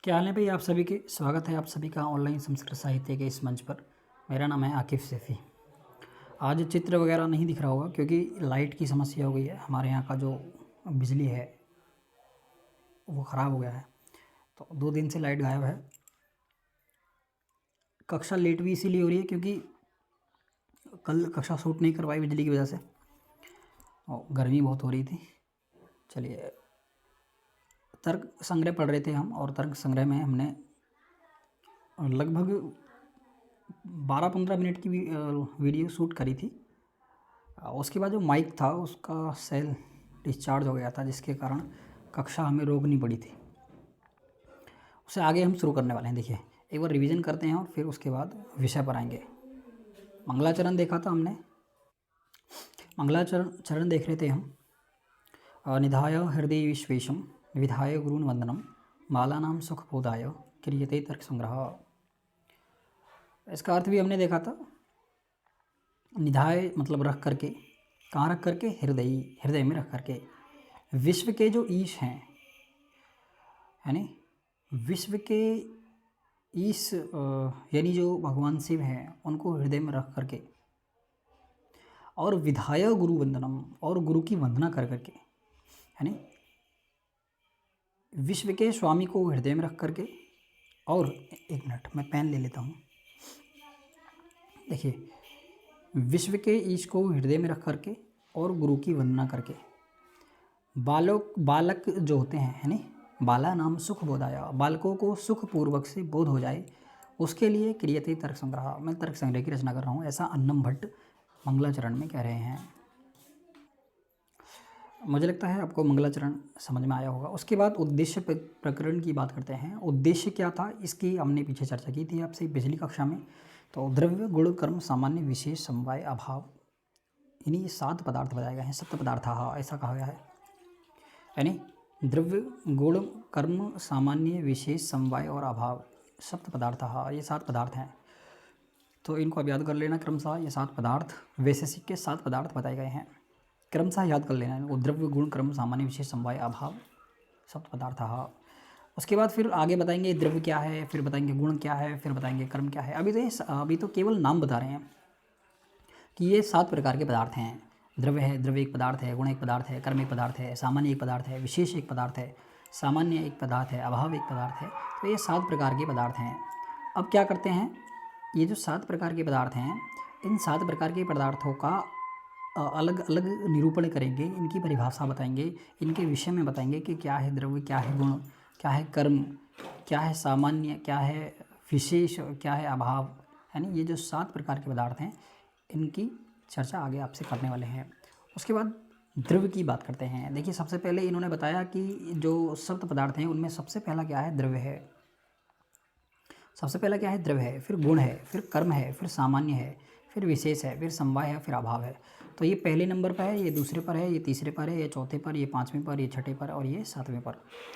क्या हाल है भाई आप सभी के। स्वागत है आप सभी का ऑनलाइन संस्कृत साहित्य के इस मंच पर। मेरा नाम है आकिफ़ सैफ़ी। आज चित्र वगैरह नहीं दिख रहा होगा क्योंकि लाइट की समस्या हो गई है। हमारे यहाँ का जो बिजली है वो ख़राब हो गया है, तो 2 दिन से लाइट गायब है। कक्षा लेट भी इसीलिए हो रही है क्योंकि कल कक्षा शूट नहीं कर पाई बिजली की वजह से, और गर्मी बहुत हो रही थी। चलिए, तर्क संग्रह पढ़ रहे थे हम, और तर्क संग्रह में हमने लगभग 12-15 मिनट की वीडियो शूट करी थी। उसके बाद जो माइक था उसका सेल डिस्चार्ज हो गया था, जिसके कारण कक्षा हमें रोकनी पड़ी थी। उससे आगे हम शुरू करने वाले हैं। देखिए, एक बार रिवीजन करते हैं और फिर उसके बाद विषय पर आएंगे। मंगलाचरण देखा था हमने। मंगलाचरण चरण देख रहे थे हम। निधाय हृदय विश्वेशम विधाय गुरुन वंदनम मालानाम सुखबोधाय क्रियते तर्क संग्रह। इसका अर्थ भी हमने देखा था। निधाय मतलब रख करके, कहाँ रख करके? हृदय, हृदय में रख करके। विश्व के जो ईश हैं, है नी, विश्व के ईश यानी जो भगवान शिव हैं उनको हृदय में रख करके, और विधाय गुरु वंदनम, और गुरु की वंदना कर करके, है नी, विश्व के स्वामी को हृदय में रख करके। और एक मिनट, मैं पेन ले लेता हूँ। देखिए, विश्व के ईश को हृदय में रख करके और गुरु की वंदना करके। बालक जो होते हैं, है नी, बाला नाम सुख बोधाया, बालकों को सुखपूर्वक से बोध हो जाए, उसके लिए क्रियते तर्क संग्रह। मैं तर्क संग्रह की रचना कर रहा हूँ, ऐसा अन्नम भट्ट मंगलाचरण में कह रहे हैं। मुझे लगता है आपको मंगलाचरण समझ में आया होगा। उसके बाद उद्देश्य प्रकरण की बात करते हैं। उद्देश्य क्या था इसकी हमने पीछे चर्चा की थी आपसे पिछली कक्षा में। तो द्रव्य गुण कर्म सामान्य विशेष समवाय अभाव, यानी ये 7 पदार्थ बताए गए हैं। सप्त पदार्थ ऐसा कहा गया है, यानी द्रव्य गुण कर्म सामान्य विशेष समवाय और अभाव, सप्त पदार्थ, ये 7 पदार्थ हैं। तो इनको अब याद कर लेना क्रमशः। ये 7 पदार्थ वैशेषिक के 7 पदार्थ बताए गए हैं, क्रमशः याद कर लेना इनको। द्रव्य गुण कर्म सामान्य विशेष समवाय अभाव, सप्त पदार्थ। उसके बाद फिर आगे बताएंगे द्रव्य क्या है, फिर बताएंगे गुण क्या है, फिर बताएंगे कर्म क्या है। अभी तो केवल नाम बता रहे हैं कि ये 7 प्रकार के पदार्थ हैं। द्रव्य है, द्रव्य एक पदार्थ है, गुण एक पदार्थ है, कर्म एक पदार्थ है, सामान्य एक पदार्थ है, विशेष एक पदार्थ है, सामान्य एक पदार्थ है, अभाव एक पदार्थ है। तो ये 7 प्रकार के पदार्थ हैं। अब क्या करते हैं, ये जो 7 प्रकार के पदार्थ हैं, इन 7 प्रकार के पदार्थों का अलग अलग निरूपण करेंगे, इनकी परिभाषा बताएंगे, इनके विषय में बताएंगे कि क्या है द्रव्य, क्या है गुण, क्या है कर्म, क्या है सामान्य, क्या है विशेष, क्या है अभाव, है ना। ये जो 7 प्रकार के पदार्थ हैं इनकी चर्चा आगे आपसे करने वाले हैं। उसके बाद द्रव्य की बात करते हैं। देखिए, सबसे पहले इन्होंने बताया कि जो सप्त पदार्थ हैं उनमें सबसे पहला क्या है? द्रव्य है। सबसे पहला क्या है? द्रव्य है, फिर गुण है, फिर कर्म है, फिर सामान्य है, फिर विशेष है, फिर समवाय है, फिर अभाव है। तो ये पहले नंबर पर है, ये दूसरे पर है, ये तीसरे पर है, ये चौथे पर, ये पाँचवें पर, ये छठे पर, और ये सातवें पर।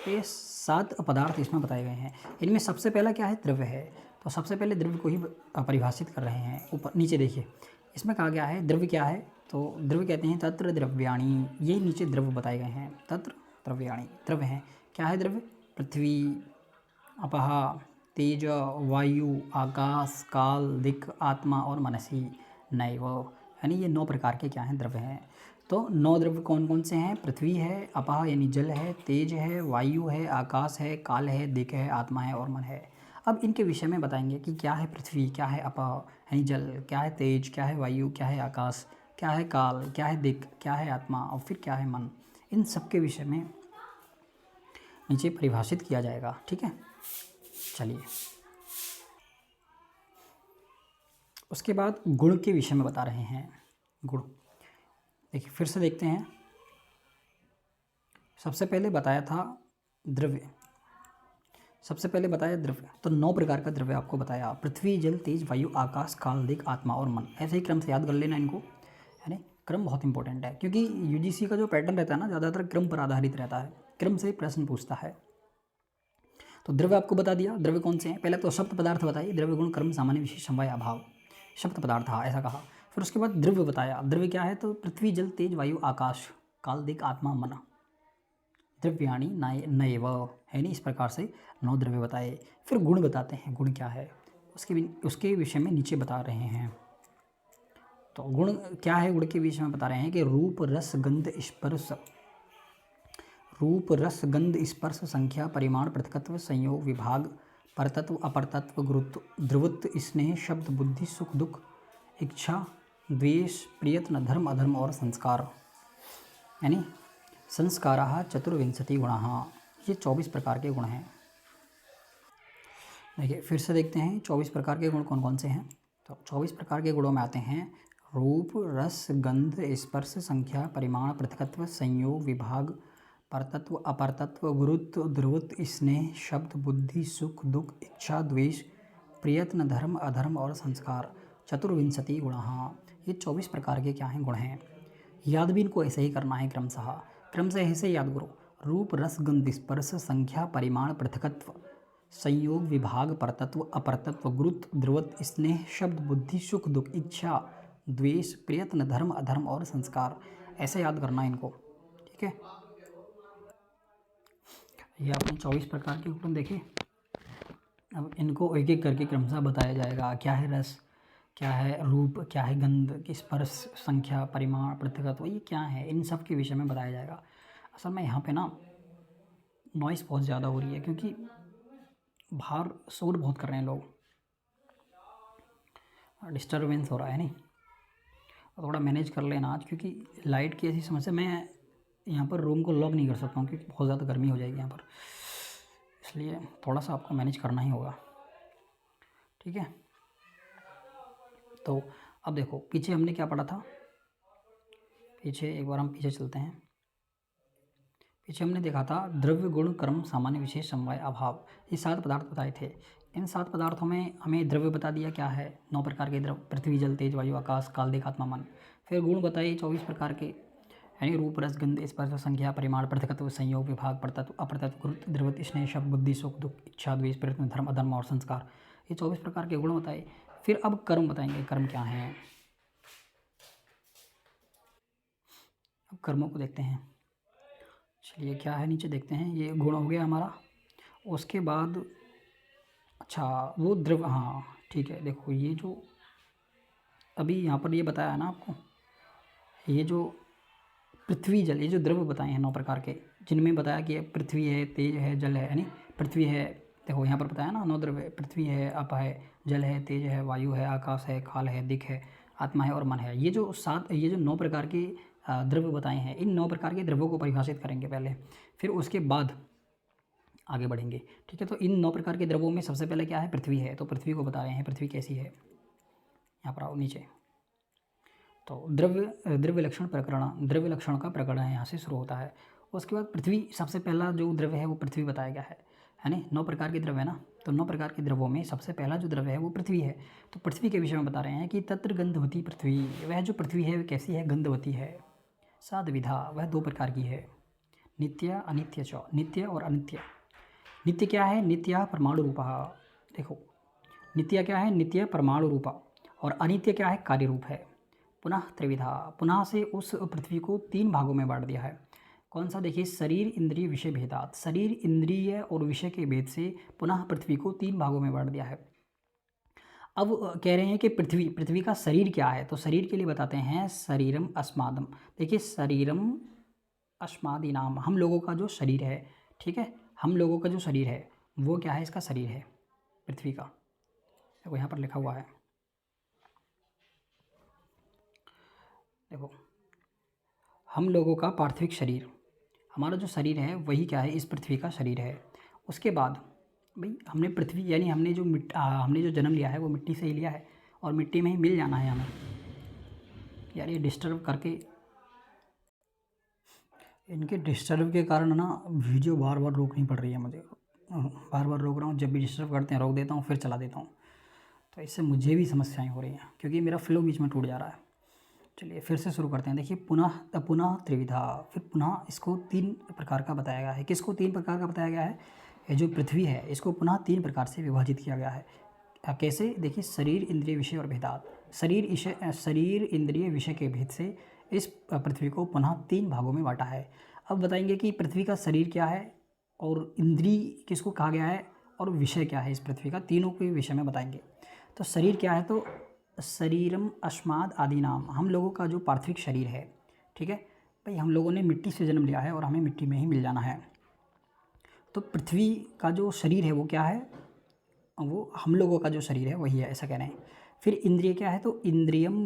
तो ये 7 पदार्थ इसमें बताए गए हैं। इनमें सबसे पहला क्या है? द्रव्य है। तो सबसे पहले द्रव्य को ही परिभाषित कर रहे हैं। ऊपर नीचे देखिए, इसमें कहा गया है द्रव्य क्या है। तो द्रव्य कहते हैं तत्र द्रव्याणि। ये नीचे द्रव्य बताए गए हैं, तत्र द्रव्याणि द्रव्य हैं। क्या है द्रव्य? पृथ्वी, अपः, तेज, वायु, आकाश, काल, दिक्, आत्मा और मनसी नैव, यानी ये 9 प्रकार के क्या हैं? द्रव्य हैं। तो 9 द्रव्य कौन कौन से हैं? पृथ्वी है, अपः यानी जल है, तेज है, वायु है, आकाश है, काल है, दिक् है, आत्मा है और मन है। अब इनके विषय में बताएंगे कि क्या है पृथ्वी, क्या है अपः यानी जल, क्या है तेज, क्या है वायु, क्या है आकाश, क्या है काल, क्या है दिक्, क्या है आत्मा और फिर क्या है मन। इन सब के विषय में नीचे परिभाषित किया जाएगा, ठीक है। चलिए, उसके बाद गुण के विषय में बता रहे हैं। गुण देखिए, फिर से देखते हैं। सबसे पहले बताया था द्रव्य, सबसे पहले बताया द्रव्य, तो 9 प्रकार का द्रव्य आपको बताया। पृथ्वी, जल, तेज, वायु, आकाश, काल, दिक्, आत्मा और मन। ऐसे ही क्रम से याद कर लेना इनको, यानी क्रम बहुत इंपॉर्टेंट है क्योंकि यूजीसी का जो पैटर्न रहता है ना, ज़्यादातर क्रम पर आधारित रहता है, क्रम से प्रश्न पूछता है। तो द्रव्य आपको बता दिया, द्रव्य कौन से हैं। पहले तो सप्त पदार्थ बताइए, द्रव्य गुण कर्म सामान्य विशेष समवाय अभाव, सप्त पदार्थ ऐसा कहा। फिर उसके बाद द्रव्य बताया, द्रव्य क्या है? तो पृथ्वी, जल, तेज, वायु, आकाश, काल, दिक्, आत्मा, मन द्रव्याणि नैव, है नहीं, इस प्रकार से 9 द्रव्य बताए। फिर गुण बताते हैं, गुण क्या है उसके विषय में नीचे बता रहे हैं। तो गुण क्या है, गुण के विषय में बता रहे हैं कि रूप रस गंध स्पर्श संख्या परिमाण पृथकत्व संयोग विभाग परतत्व अपरतत्व गुरुत्व ध्रुवत्व स्नेह शब्द बुद्धि सुख दुख इच्छा द्वेष प्रयत्न धर्म अधर्म और संस्कार, यानी संस्काराः चतुर्विंशति गुणाः, ये 24 प्रकार के गुण हैं। देखिए फिर से देखते हैं 24 प्रकार के गुण कौन कौन से हैं। तो 24 प्रकार के गुणों में आते हैं रूप रस गंध स्पर्श संख्या परिमाण पृथकत्व संयोग विभाग परतत्व अपरतत्व गुरुत्व ध्रुवत्व स्नेह शब्द बुद्धि सुख दुख इच्छा द्वेष प्रयत्न धर्म अधर्म और संस्कार, चतुर्विंशति गुणाः, ये 24 प्रकार के क्या हैं, गुण हैं। याद भी इनको ऐसे ही करना है, क्रमशः ऐसे याद करो। रूप रस गंध स्पर्श संख्या परिमाण पृथकत्व संयोग विभाग परतत्व अपरतत्व गुरुत्व ध्रुवत्व स्नेह शब्द बुद्धि सुख दुख इच्छा द्वेष प्रयत्न धर्म अधर्म और संस्कार, ऐसे याद करना इनको, ठीक है। ये आपने 24 प्रकार के गुण देखे। अब इनको एक एक करके क्रमशः बताया जाएगा। क्या है रस, क्या है रूप, क्या है गंध स्पर्श संख्या परिमाण पृथकत्व, ये क्या है, इन सब के विषय में बताया जाएगा। असल में यहाँ पे ना नॉइस बहुत ज़्यादा हो रही है क्योंकि बाहर शोर बहुत कर रहे हैं लोग, डिस्टर्बेंस हो रहा है नहीं, थोड़ा मैनेज कर लेना आज, क्योंकि लाइट की ऐसी समस्या, मैं यहाँ पर रूम को लॉक नहीं कर सकता हूँ क्योंकि बहुत ज़्यादा गर्मी हो जाएगी यहाँ पर, इसलिए थोड़ा सा आपको मैनेज करना ही होगा, ठीक है। तो अब देखो पीछे हमने क्या पढ़ा था, पीछे एक बार हम पीछे चलते हैं। पीछे हमने देखा था द्रव्य गुण कर्म सामान्य विशेष समवाय अभाव, ये 7 पदार्थ बताए थे। इन 7 पदार्थों में हमें द्रव्य बता दिया क्या है, 9 प्रकार के द्रव्य, पृथ्वी जल तेज वायु आकाश काल देह आत्मा मन। फिर गुण बताए 24 प्रकार के, यानी रूप रस गंध स्पर्श संख्या परिमाण पृथकत्व संयोग विभाग परतत्व अपरतत्व गुरुत्व ध्रुवत्व स्नेह शब्द बुद्धि सुख दुख इच्छा द्वेष प्रयत्न धर्म अधर्म और संस्कार, ये 24 प्रकार के गुण बताए। फिर अब कर्म बताएंगे, कर्म क्या हैं। अब कर्मों को देखते हैं, चलिए क्या है नीचे देखते हैं। ये गुण हो गया हमारा, उसके बाद अच्छा वो द्रव्य, हाँ ठीक है। देखो ये जो अभी यहाँ पर ये बताया ना आपको, ये जो पृथ्वी जल, ये जो द्रव्य बताए हैं 9 प्रकार के, जिनमें बताया कि पृथ्वी है तेज है जल है, यानी पृथ्वी है, देखो यहाँ पर बताया ना 9 द्रव्य, पृथ्वी है अप है जल है तेज है वायु है आकाश है काल है दिक् है आत्मा है और मन है। ये जो 9 प्रकार के द्रव्य बताए हैं, इन 9 प्रकार के द्रव्यों को परिभाषित करेंगे पहले, फिर उसके बाद आगे बढ़ेंगे, ठीक है। तो इन 9 प्रकार के द्रव्यों में सबसे पहले क्या है, पृथ्वी है। तो पृथ्वी को बता रहे हैं, पृथ्वी कैसी है, यहाँ पर आओ नीचे। तो द्रव्य लक्षण प्रकरण, द्रव्य लक्षण का प्रकरण है, यहाँ से शुरू होता है। उसके बाद पृथ्वी, सबसे पहला जो द्रव्य है वो पृथ्वी बताया गया है ना। 9 प्रकार के द्रव्य है ना, तो 9 प्रकार के द्रव्यों में सबसे पहला जो द्रव्य है वो पृथ्वी है। तो पृथ्वी के विषय में बता रहे हैं कि तत्र गंधवती पृथ्वी, वह जो पृथ्वी है वह कैसी है, गंधवती है। साद्विधा, वह 2 प्रकार की है। नित्य अनित्य च, नित्य और अनित्य। नित्य क्या है, नित्य परमाणु रूपा, देखो नित्य क्या है, नित्य परमाणु रूपा, और अनित्य क्या है, कार्य रूप है। पुनः त्रिविधा, पुनः से उस पृथ्वी को 3 भागों में बांट दिया है। कौन सा, देखिए शरीर इंद्रिय विषय भेदात, शरीर इंद्रिय और विषय के भेद से पुनः पृथ्वी को 3 भागों में बांट दिया है। अब कह रहे हैं कि पृथ्वी का शरीर क्या है, तो शरीर के लिए बताते हैं शरीरम अस्मादम। देखिए शरीरम अस्मादि नाम, हम लोगों का जो शरीर है, ठीक है, हम लोगों का जो शरीर है वो क्या है, इसका शरीर है पृथ्वी का, देखो यहाँ पर लिखा हुआ है, देखो हम लोगों का पार्थिविक शरीर, हमारा जो शरीर है वही क्या है, इस पृथ्वी का शरीर है। उसके बाद भाई हमने पृथ्वी, यानी हमने जो जन्म लिया है वो मिट्टी से ही लिया है और मिट्टी में ही मिल जाना है हमें। यार ये डिस्टर्ब करके, इनके डिस्टर्ब के कारण ना वीडियो बार बार रोकनी पड़ रही है मुझे, बार बार रोक रहा हूँ, जब भी डिस्टर्ब करते हैं रोक देता हूँ फिर चला देता हूँ, तो इससे मुझे भी समस्याएं हो रही हैं क्योंकि मेरा फ्लो बीच में टूट जा रहा है। चलिए फिर से शुरू करते हैं। देखिए पुनः त्रिविधा, फिर पुनः इसको 3 प्रकार का बताया गया है। किसको 3 प्रकार का बताया गया है, ये जो पृथ्वी है इसको पुनः 3 प्रकार से विभाजित किया गया है। कैसे, देखिए शरीर इंद्रिय विषय और भेदात, शरीर इंद्रिय विषय के भेद से इस पृथ्वी को पुनः 3 भागों में बांटा है। अब बताएंगे कि पृथ्वी का शरीर क्या है और इंद्री किसको कहा गया है और विषय क्या है इस पृथ्वी का, तीनों के विषय में बताएंगे। तो शरीर क्या है, तो शरीरम अस्माद आदि नाम, हम लोगों का जो पार्थिव शरीर है, ठीक है भाई, हम लोगों ने मिट्टी से जन्म लिया है और हमें मिट्टी में ही मिल जाना है। तो पृथ्वी का जो शरीर है वो क्या है, वो हम लोगों का जो शरीर है वही है, ऐसा कह रहे हैं। फिर इंद्रिय क्या है, तो इंद्रियम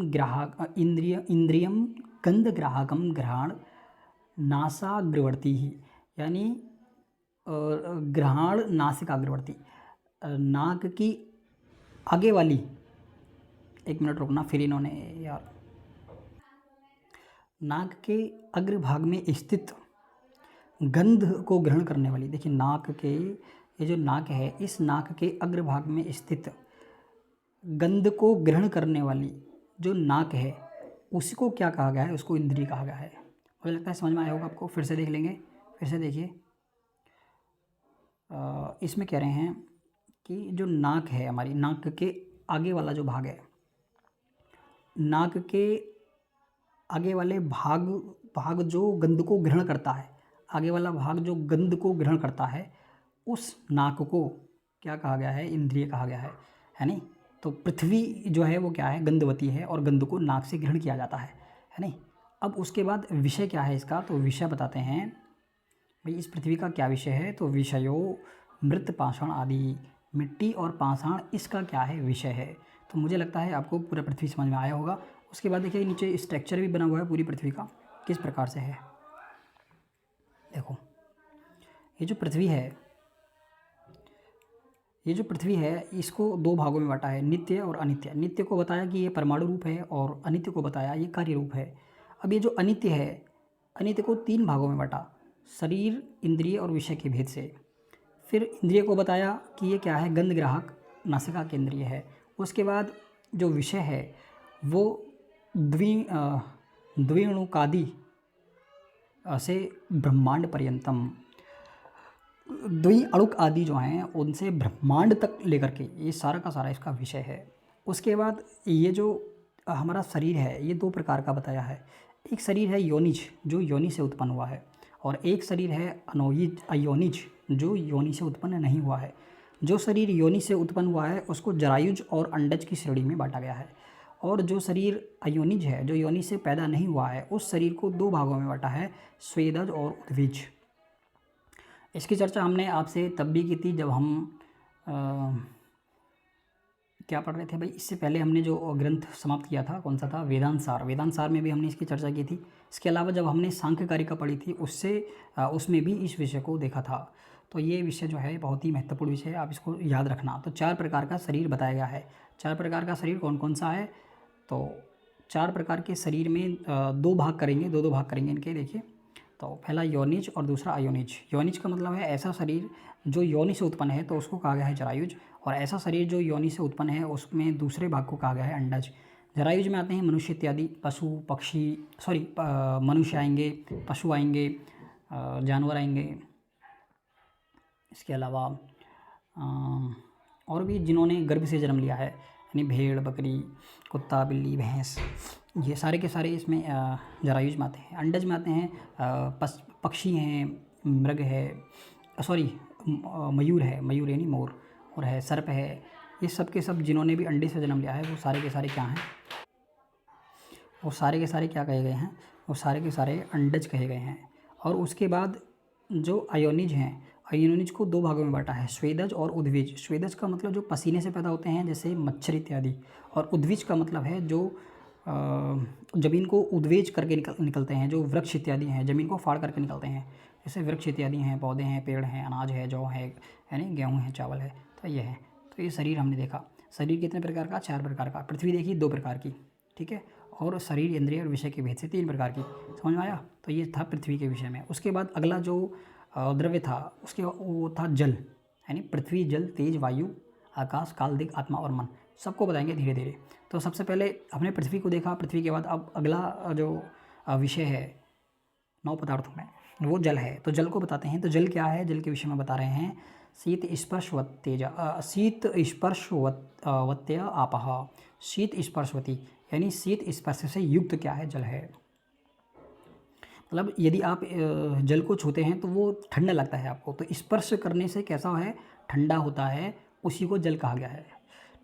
गंध ग्राहकम ग्रहण नासाग्रवर्ती ही, यानी ग्रहण नासिकाग्रवर्ती, नाक की आगे वाली, एक मिनट रुकना, फिर इन्होंने यार, नाक के अग्रभाग में स्थित गंध को ग्रहण करने वाली, देखिए नाक के, ये जो नाक है इस नाक के अग्रभाग में स्थित गंध को ग्रहण करने वाली जो नाक है उसको क्या कहा गया है, उसको इंद्रिय कहा गया है। मुझे लगता है समझ में आया होगा आपको, फिर से देख लेंगे, फिर से देखिए। इसमें कह रहे हैं कि जो नाक है हमारी, नाक के आगे वाला जो भाग है, नाक के आगे वाले भाग जो गंध को ग्रहण करता है, आगे वाला भाग जो गंध को ग्रहण करता है, उस नाक को क्या कहा गया है, इंद्रिय कहा गया है नहीं। तो पृथ्वी जो है वो क्या है, गंधवती है और गंध को नाक से ग्रहण किया जाता है नहीं। अब उसके बाद विषय क्या है इसका, तो विषय बताते हैं भाई, इस पृथ्वी का क्या विषय है, तो विषयो मृत पाषाण आदि, मिट्टी और पाषाण इसका क्या है, विषय है। तो मुझे लगता है आपको पूरा पृथ्वी समझ में आया होगा। उसके बाद देखिए नीचे स्ट्रक्चर भी बना हुआ है पूरी पृथ्वी का, किस प्रकार से है। देखो ये जो पृथ्वी है, ये जो पृथ्वी है इसको दो भागों में बांटा है, नित्य और अनित्य। नित्य को बताया कि ये परमाणु रूप है और अनित्य को बताया ये कार्य रूप है। अब ये जो अनित्य है, अनित्य को तीन भागों में बांटा, शरीर, इंद्रिय और विषय के भेद से। फिर इंद्रिय को बताया कि ये क्या है, गंध ग्राहक नासिका केंद्रीय है। उसके बाद जो विषय है वो द्विणुकादि से ब्रह्मांड पर्यंतम, द्वि अणुक आदि जो हैं उनसे ब्रह्मांड तक लेकर के ये सारा का सारा इसका विषय है। उसके बाद ये जो हमारा शरीर है ये दो प्रकार का बताया है। एक शरीर है योनिज, जो योनि से उत्पन्न हुआ है, और एक शरीर है अयोनिज, जो योनि से उत्पन्न नहीं हुआ है। जो शरीर योनि से उत्पन्न हुआ है उसको जरायुज और अंडज की श्रेणी में बांटा गया है, और जो शरीर अयोनिज है, जो योनि से पैदा नहीं हुआ है, उस शरीर को दो भागों में बांटा है, स्वेदज और उद्भिज। इसकी चर्चा हमने आपसे तब भी की थी जब हम क्या पढ़ रहे थे भाई, इससे पहले हमने जो ग्रंथ समाप्त किया था, कौन सा था, वेदांत सार। वेदांत सार में भी हमने इसकी चर्चा की थी। इसके अलावा जब हमने सांख्य कारिका पढ़ी थी उसमें भी इस विषय को देखा था। तो ये विषय जो है बहुत ही महत्वपूर्ण विषय है, आप इसको याद रखना। तो चार प्रकार का शरीर बताया गया है। चार प्रकार का शरीर कौन कौन सा है, तो चार प्रकार के शरीर में दो भाग करेंगे, दो भाग करेंगे इनके। देखिए, तो पहला योनिज और दूसरा अयोनिज। योनिज का मतलब है ऐसा शरीर जो योनि से उत्पन्न है, तो उसको कहा गया है जरायुज, और ऐसा शरीर जो योनि से उत्पन्न है उसमें दूसरे भाग को कहा गया है अंडज। जरायुज में आते हैं मनुष्य इत्यादि, पशु पक्षी, मनुष्य आएंगे, पशु आएंगे, जानवर आएंगे। इसके अलावा और भी जिन्होंने गर्भ से जन्म लिया है, यानी भेड़, बकरी, कुत्ता, बिल्ली, भैंस, ये सारे के सारे इसमें जरायुज में आते हैं। अंडज में आते हैं पक्षी हैं, मृग है, मयूर है, मयूर यानी मोर, और है सर्प है। ये सब के सब जिन्होंने भी अंडे से जन्म लिया है वो सारे के सारे क्या हैं, वो सारे के सारे क्या कहे गए हैं, वो सारे के सारे अंडज कहे गए हैं। और उसके बाद जो अयोनिज हैं, अयोनिज को दो भागों में बांटा है, स्वेदज और उद्भिज। स्वेदज का मतलब जो पसीने से पैदा होते हैं जैसे मच्छर इत्यादि, और उद्भिज का मतलब है जो ज़मीन को उद्वेज करके निकलते हैं, जो वृक्ष इत्यादि हैं, ज़मीन को फाड़ करके निकलते हैं, जैसे वृक्ष इत्यादि हैं, पौधे हैं, पेड़ हैं, अनाज है, जौ है, यानी गेहूँ है, चावल है। तो ये है। तो ये शरीर हमने देखा। शरीर कितने प्रकार का, चार प्रकार का। पृथ्वी देखी दो प्रकार की, ठीक है, और शरीर, इंद्रिय और विषय के भेद से तीन प्रकार की। समझ में आया। तो ये था पृथ्वी के विषय में। उसके बाद अगला जो द्रव्य था उसके वो था जल, यानी पृथ्वी, जल, तेज, वायु, आकाश, काल, दिक्, आत्मा और मन। सबको बताएंगे धीरे धीरे। तो सबसे पहले हमने पृथ्वी को देखा। पृथ्वी के बाद अब अगला जो विषय है 9 पदार्थों में, वो जल है। तो जल को बताते हैं। तो जल क्या है, जल के विषय में बता रहे हैं। शीत स्पर्शवत तेज, शीत स्पर्शवत्य आपः, शीत स्पर्शवती, यानी शीत स्पर्श से युक्त क्या है, जल है। मतलब यदि आप जल को छूते हैं तो वो ठंडा लगता है आपको, तो स्पर्श करने से कैसा है, ठंडा होता है, उसी को जल कहा गया है।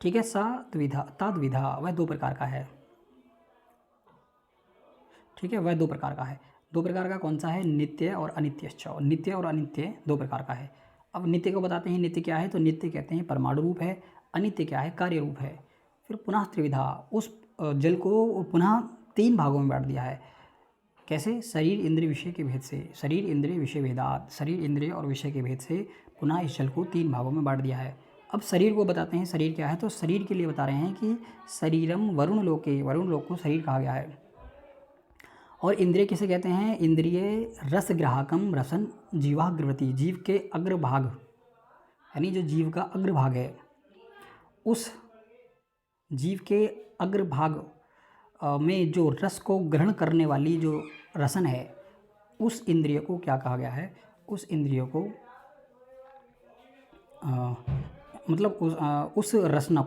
ठीक है। सा द्विधा ता द्विधा, वह दो प्रकार का है। ठीक है, वह दो प्रकार का है। दो प्रकार का कौन सा है, नित्य और अनित्य। नित्य और अनित्य दो प्रकार का है। अब नित्य को बताते हैं, नित्य क्या है, तो नित्य कहते हैं परमाणु रूप है, अनित्य क्या है, कार्य रूप है। फिर पुनः त्रिविधा, उस जल को पुनः तीन भागों में बांट दिया है। कैसे, शरीर इंद्रिय विषय के भेद से, शरीर इंद्रिय विषय भेदात, शरीर इंद्रिय और विषय के भेद से पुनः इस जल को तीन भागों में बांट दिया है। अब शरीर को बताते हैं, शरीर क्या है, तो शरीर के लिए बता रहे हैं कि शरीरम वरुण लोके, वरुण लोक को शरीर कहा गया है। और इंद्रिय किसे कहते हैं, इंद्रिय रस ग्राहकम रसन जीवाग्रवती, जीव के अग्रभाग, यानी जो जीव का अग्रभाग है, उस जीव के अग्रभाग में जो रस को ग्रहण करने वाली जो रसन है, उस इंद्रिय को क्या कहा गया है, उस इंद्रिय को मतलब उस रसना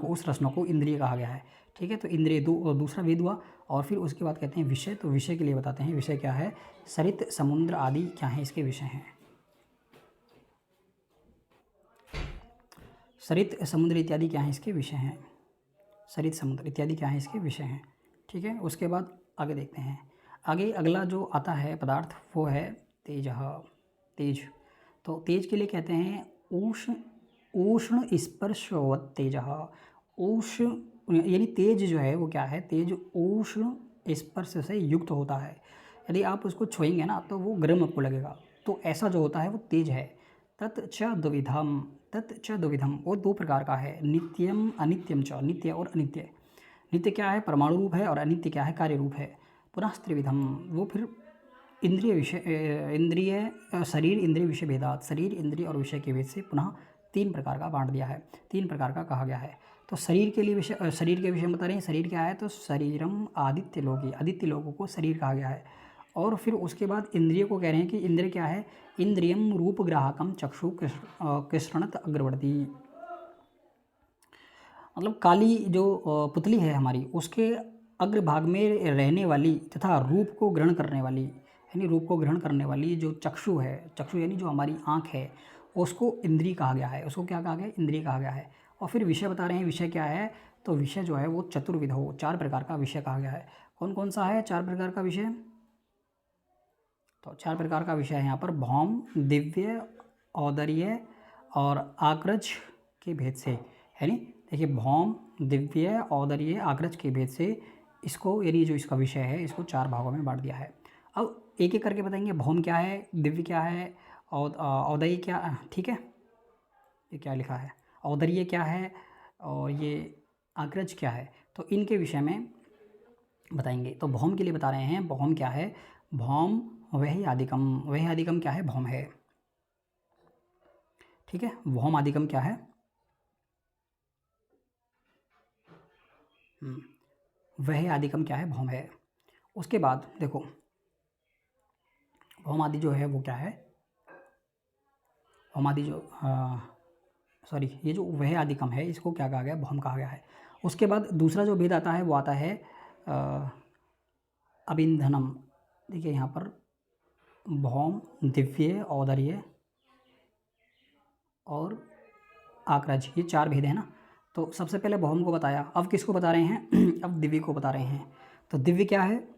को इंद्रिय कहा गया है। ठीक है, तो इंद्रिय दूसरा वेद हुआ। और फिर उसके बाद कहते हैं विषय, तो विषय के लिए बताते हैं, विषय क्या है, सरित समुद्र आदि क्या है, इसके विषय हैं। सरित समुद्र इत्यादि क्या है, इसके विषय हैं। सरित समुद्र इत्यादि क्या है, इसके विषय हैं। ठीक है, उसके बाद आगे देखते हैं। आगे अगला जो आता है पदार्थ वो है तेज। तेज, तो तेज के लिए कहते हैं उष्ण स्पर्शवत तेज। उष्ण यानी तेज जो है वो क्या है, तेज उष्ण स्पर्श से युक्त होता है। यदि आप उसको छुएंगे ना तो वो गर्म आपको लगेगा, तो ऐसा जो होता है वो तेज है। तत् च द्विविधम, वो दो प्रकार का है, नित्यम अनित्यम च, नित्य और अनित्य। नित्य क्या है, परमाणु रूप है, और अनित्य क्या है, कार्य रूप है। पुनः त्रिविधम, वो फिर शरीर इंद्रिय विषय भेदात, शरीर इंद्रिय और विषय के भेद से पुनः तीन प्रकार का बांट दिया है, तीन प्रकार का कहा गया है। तो शरीर के लिए विषय, शरीर के विषय में बता रहे हैं, शरीर क्या है, तो शरीरम आदित्य लोकी, आदित्य लोगों को शरीर कहा गया है। और फिर उसके बाद इंद्रिय को कह रहे हैं कि इंद्रिय क्या है, इंद्रियम रूप ग्राहकम चक्षु कृष्णत अग्रवर्ती, मतलब काली जो पुतली है हमारी, उसके अग्रभाग में रहने वाली तथा रूप को ग्रहण करने वाली, यानी रूप को ग्रहण करने वाली जो चक्षु है, चक्षु यानी जो हमारी आँख है, उसको इंद्रिय कहा गया है। उसको क्या कहा गया है, इंद्रिय कहा गया है। और फिर विषय बता रहे हैं, विषय क्या है, तो विषय जो है वो चतुर्विधो, चार प्रकार का विषय कहा गया है। कौन कौन सा है चार प्रकार का विषय, तो चार प्रकार का विषय है यहाँ पर, भौम, दिव्य, औदर्य और आक्रज के भेद से। यानी देखिए, भौम, दिव्य, औदर्य, आक्रज के भेद से इसको, यानी जो इसका विषय है, इसको चार भागों में बांट दिया है। अब एक एक करके बताएंगे, भौम क्या है, दिव्य क्या है, औदर्य क्या, ठीक है, ये क्या लिखा है, औदर्य क्या है, और ये आक्रज क्या है, तो इनके विषय में बताएंगे। तो भौम के लिए बता रहे हैं, भौम क्या है, भौम वही आदिकम, वही आदिकम क्या है, भौम है। ठीक है, भौम आदिकम क्या है, वह आदिकम क्या है, भौम है। उसके बाद देखो, भौम आदि जो है वो क्या है, भौम आदि जो सॉरी, ये जो वह आदिकम है, इसको क्या कहा गया, भौम कहा गया है। उसके बाद दूसरा जो भेद आता है वो आता है अबिंधनम। देखिए यहाँ पर भौम, दिव्य, औदर्य और आक्रज, ये चार भेद हैं ना। तो सबसे पहले भौम को बताया, अब किसको बता रहे हैं अब दिव्य को बता रहे हैं। तो दिव्य क्या है,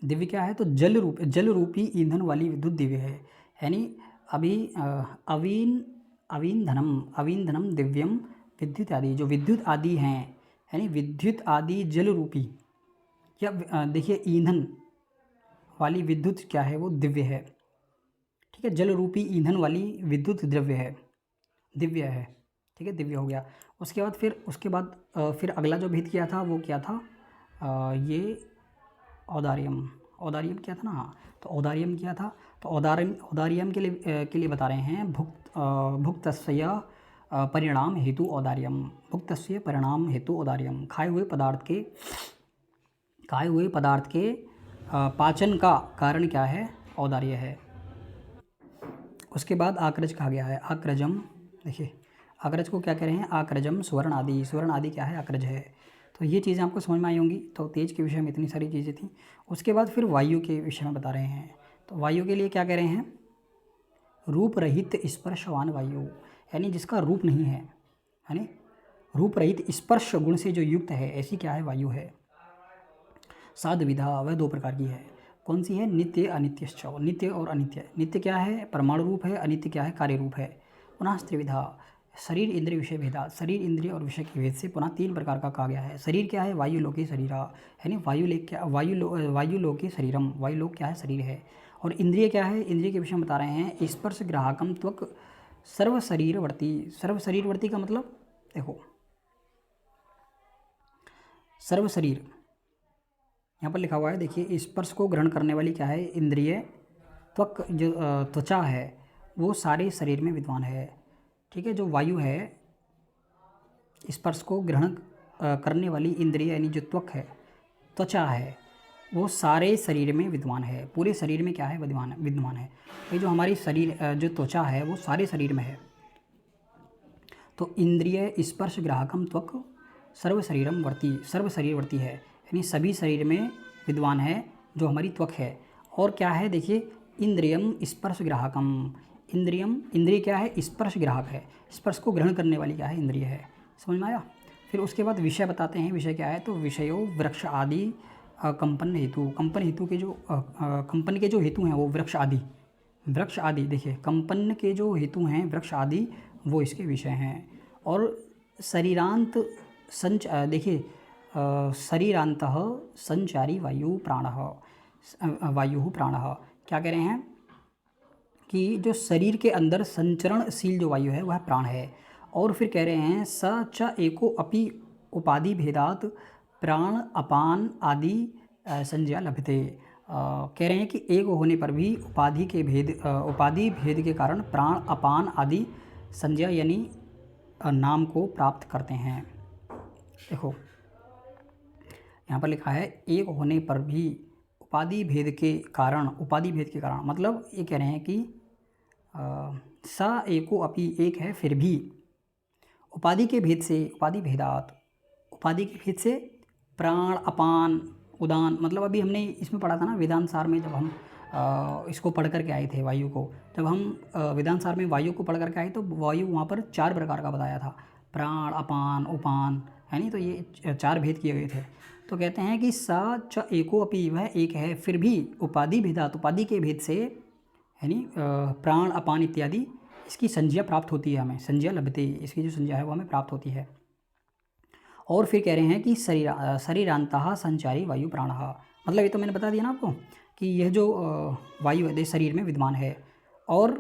दिव्य क्या है, तो जल रूपी ईंधन वाली विद्युत दिव्य है। यानी अभी अवींधनम दिव्यम विद्युत आदि, जो विद्युत आदि हैं, यानी विद्युत आदि जल रूपी, या देखिए ईंधन वाली विद्युत क्या है, वो दिव्य है। ठीक है, जल रूपी ईंधन वाली विद्युत द्रव्य है, दिव्य है। ठीक है, दिव्य हो गया। उसके बाद फिर अगला जो भेद किया था वो क्या था, ये औदार्यम, औदार्यम क्या था ना, हाँ, तो औदार्यम क्या था, तो औदार्यम के लिए बता रहे हैं, भुक्तस्य परिणाम हेतु औदार्यम, भुक्तस्य परिणाम हेतु औदार्यम, खाए हुए पदार्थ के पाचन का कारण क्या है, औदार्य है। उसके बाद आक्रज कहा गया है, आक्रजम, देखिए आक्रज को क्या कह रहे हैं, आक्रजम स्वर्ण आदि, स्वर्ण आदि क्या है, आक्रज है। तो ये चीज़ें आपको समझ में आई होंगी। तो तेज के विषय में इतनी सारी चीज़ें थी। उसके बाद फिर वायु के विषय में बता रहे हैं। तो वायु के लिए क्या कह रहे हैं, रूप रहित स्पर्शवान वायु, यानी जिसका रूप नहीं है, यानी रूप रहित स्पर्श गुण से जो युक्त है, ऐसी क्या है, वायु है। साध विधा, वह 2 प्रकार की है। कौन सी है, नित्य अनित्यश्च, नित्य और अनित्य। नित्य क्या है, परमाणु रूप है, अनित्य क्या है, कार्य रूप है। पुनः त्रिविधा, शरीर इंद्रिय विषय भेदा, शरीर इंद्रिय और विषय के भेद से पुनः 3 प्रकार का कहा गया है। शरीर क्या है, वायु लोके शरीरा, यानी वायु लोके शरीरम, वायु लोक क्या है, शरीर है। और इंद्रिय क्या है, इंद्रिय के विषय में बता रहे हैं, स्पर्श ग्राहकम त्वक सर्व शरीरवर्ती। सर्व शरीरवर्ती का मतलब देखो, सर्व शरीर यहाँ पर लिखा हुआ है, देखिए स्पर्श को ग्रहण करने वाली क्या है, इंद्रिय। त्वक जो त्वचा है वो सारे शरीर में विद्वान है। ठीक है, जो वायु है, स्पर्श को ग्रहण करने वाली इंद्रिय यानी जो त्वक है, त्वचा है, वो सारे शरीर में विद्वान है, पूरे शरीर में क्या है, विद्वान है। ये जो हमारी शरीर जो त्वचा है वो सारे शरीर में है। तो इंद्रिय स्पर्श ग्राहकम त्वक सर्व शरीरवर्ती है, यानी सभी शरीर में विद्वान है जो हमारी त्वक है। और क्या है, देखिए इंद्रियम स्पर्श ग्राहकम, इंद्रिय क्या है, स्पर्श ग्राहक है, स्पर्श को ग्रहण करने वाली क्या है, इंद्रिय है। समझ में आया। फिर उसके बाद विषय बताते हैं, विषय क्या है, तो विषयो वृक्ष आदि कंपन हेतु, कंपन हेतु के जो कंपन के जो हेतु हैं वो वृक्ष आदि, देखिए कंपन के जो हेतु हैं वृक्ष आदि, वो इसके विषय हैं। और शरीरांत देखिए शरीरांतः संचारी वायु प्राणः, क्या कह रहे हैं कि जो शरीर के अंदर संचरणशील जो वायु है वह प्राण है। और फिर कह रहे हैं स च एको अपि उपाधि भेदात प्राण अपान आदि संज्ञा लभते। कह रहे हैं कि एक होने पर भी उपाधि भेद के कारण प्राण अपान आदि संज्ञा यानी नाम को प्राप्त करते हैं। देखो यहाँ पर लिखा है एक होने पर भी उपाधि भेद के कारण मतलब ये कह रहे हैं कि सा एको अपि, एक है फिर भी, उपाधि के भेद से प्राण अपान उदान, मतलब अभी हमने इसमें पढ़ा था ना वेदांत सार में, जब हम इसको पढ़ करके आए थे वायु को, जब हम वेदांत सार में वायु को पढ़ करके आए तो वायु वहाँ पर 4 प्रकार का बताया था, प्राण अपान उपान, है नहीं, तो ये 4 भेद किए गए थे। तो कहते हैं कि सा च एको अपि, वह एक है फिर भी उपाधि भेदात, उपाधि के भेद से, यानी प्राण अपान इत्यादि इसकी संज्ञा प्राप्त होती है, हमें संज्ञा लभते, इसकी जो संज्ञा है वो हमें प्राप्त होती है। और फिर कह रहे हैं कि शरीरांतः संचारी वायु प्राणः, मतलब ये तो मैंने बता दिया ना आपको कि यह जो वायु है शरीर में विद्यमान है। और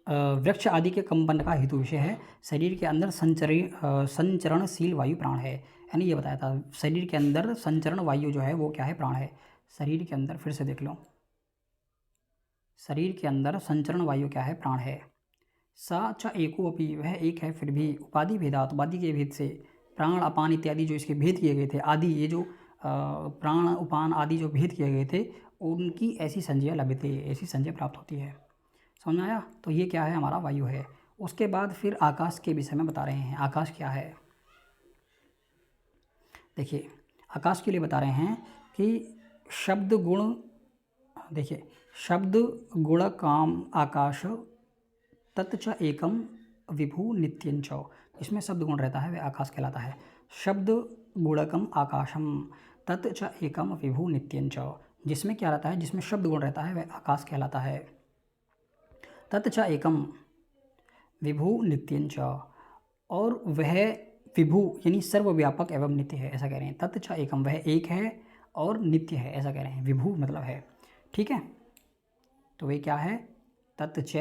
वृक्ष आदि के कंपन का हेतु विषय है, शरीर के अंदर संचरणशील वायु प्राण है, यानी ये बताया था शरीर के अंदर संचरण वायु जो है वो क्या है, प्राण है। शरीर के अंदर फिर से देख लो, शरीर के अंदर संचरण वायु क्या है, प्राण है। सा च एको अपि, वह एक है फिर भी उपाधि भेदात, उपाधि के भेद से प्राण अपान इत्यादि जो इसके भेद किए गए थे, आदि ये जो प्राण उपान आदि जो भेद किए गए थे उनकी ऐसी संज्ञा लभते, ऐसी संज्ञा प्राप्त होती है। समझ में आया। तो ये क्या है, हमारा वायु है। उसके बाद फिर आकाश के विषय में बता रहे हैं, आकाश क्या है। देखिए आकाश के लिए बता रहे हैं कि शब्द गुण, देखिए शब्द गुण काम आकाश तत्च एकम विभु नित्यंच, इसमें शब्द गुण रहता है वह आकाश कहलाता है। शब्द गुणकम आकाशम तत्च एकम विभु नित्यंच, जिसमें क्या रहता है, जिसमें शब्द गुण रहता है वह आकाश कहलाता है। तत्च एकम विभु नित्यंच, और वह विभु यानी सर्वव्यापक एवं नित्य है, ऐसा कह रहे हैं। तत्च एकम, वह एक है और नित्य है, ऐसा कह रहे हैं। विभु मतलब है, ठीक है। तो वह क्या है, तत्च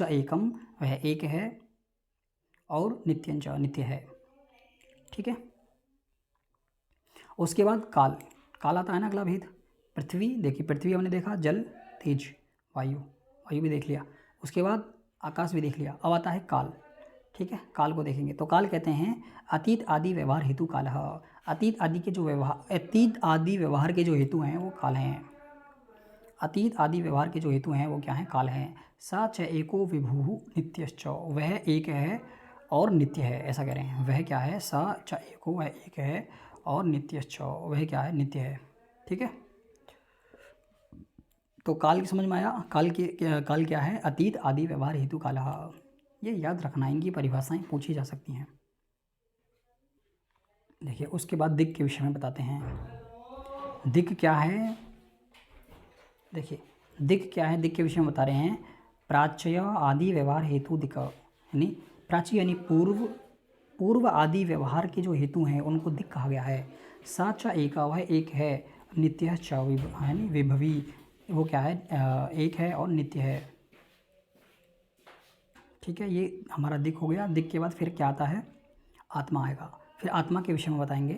एकम, वह एक है और नित्यंच, नित्य है, ठीक है। उसके बाद काल आता है ना अगला भेद। पृथ्वी, देखिए पृथ्वी हमने देखा, जल तेज वायु भी देख लिया। उसके बाद आकाश भी देख लिया। अब आता है काल, ठीक है। काल को देखेंगे तो काल कहते हैं अतीत आदि व्यवहार हेतु काल। अतीत आदि व्यवहार के जो हेतु हैं वो काल हैं। अतीत आदि व्यवहार के जो हेतु हैं वो क्या हैं, काल हैं। सा च एको विभु नित्यश्च, वह एक है और नित्य है, ऐसा कह रहे हैं। वह क्या है, स च एको, वह एक है, और नित्यश्च, वह क्या है, नित्य है। ठीक है, तो काल की समझ में आया। काल क्या है, अतीत आदि व्यवहार हेतु कालः। ये याद रखना, इनकी परिभाषाएं पूछी जा सकती हैं। देखिए उसके बाद दिक् के विषय में बताते हैं। दिक् क्या है, देखिए दिक् क्या है, दिक् के विषय में बता रहे हैं। प्राच्य आदि व्यवहार हेतु दिक्, यानी प्राची यानी पूर्व आदि व्यवहार के जो हेतु हैं उनको दिक् कहा गया है। सा च एका, वह एक है, नित्य च यानी विभवी, वो क्या है, एक है और नित्य है। ठीक है, ये हमारा दिक् हो गया। दिक् के बाद फिर क्या आता है, आत्मा आएगा। फिर आत्मा के विषय में बताएंगे।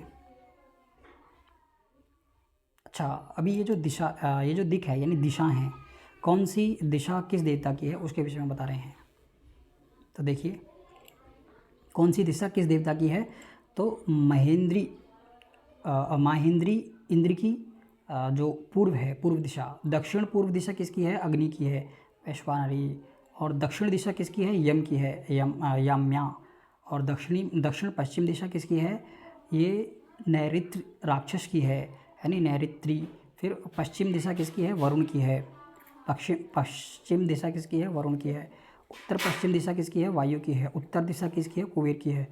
अच्छा, अभी ये जो ये जो दिक् है यानी दिशा है, कौन सी दिशा किस देवता की है उसके विषय में बता रहे हैं। तो देखिए कौन सी दिशा किस देवता की है, तो महेंद्री माहेंद्री इंद्र की जो पूर्व है, पूर्व दिशा। दक्षिण पूर्व दिशा किसकी है, अग्नि की है, वैश्वानरी। और दक्षिण दिशा किसकी है, यम की है, याम्या। और दक्षिण पश्चिम दिशा किसकी है, ये नैऋत्य राक्षस की है, यानी नैऋत्री। फिर पश्चिम दिशा किसकी है, वरुण की है। पश्चिम दिशा किसकी है, वरुण की है। उत्तर पश्चिम दिशा किसकी है, वायु की है। उत्तर दिशा किसकी है, कुबेर की है।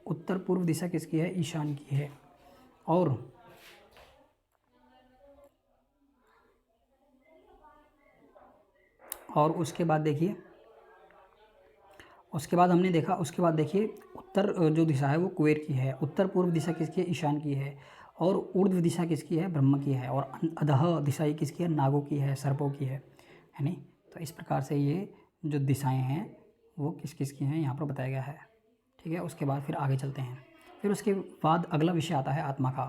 उत्तर पूर्व दिशा किसकी है, ईशान की है। और उसके बाद देखिए, उसके बाद हमने देखा, उसके बाद देखिए उत्तर जो दिशा है वो कुबेर की है। उत्तर पूर्व दिशा किसकी है, ईशान की है। और ऊर्ध्व दिशा किसकी है, ब्रह्म की है। और अधः दिशा ये किसकी है, नागों की है, सर्पों की है नहीं। तो इस प्रकार से ये जो दिशाएं हैं वो किस किस की हैं यहाँ पर बताया गया है। ठीक है, उसके बाद फिर आगे चलते हैं। फिर उसके बाद अगला विषय आता है आत्मा का।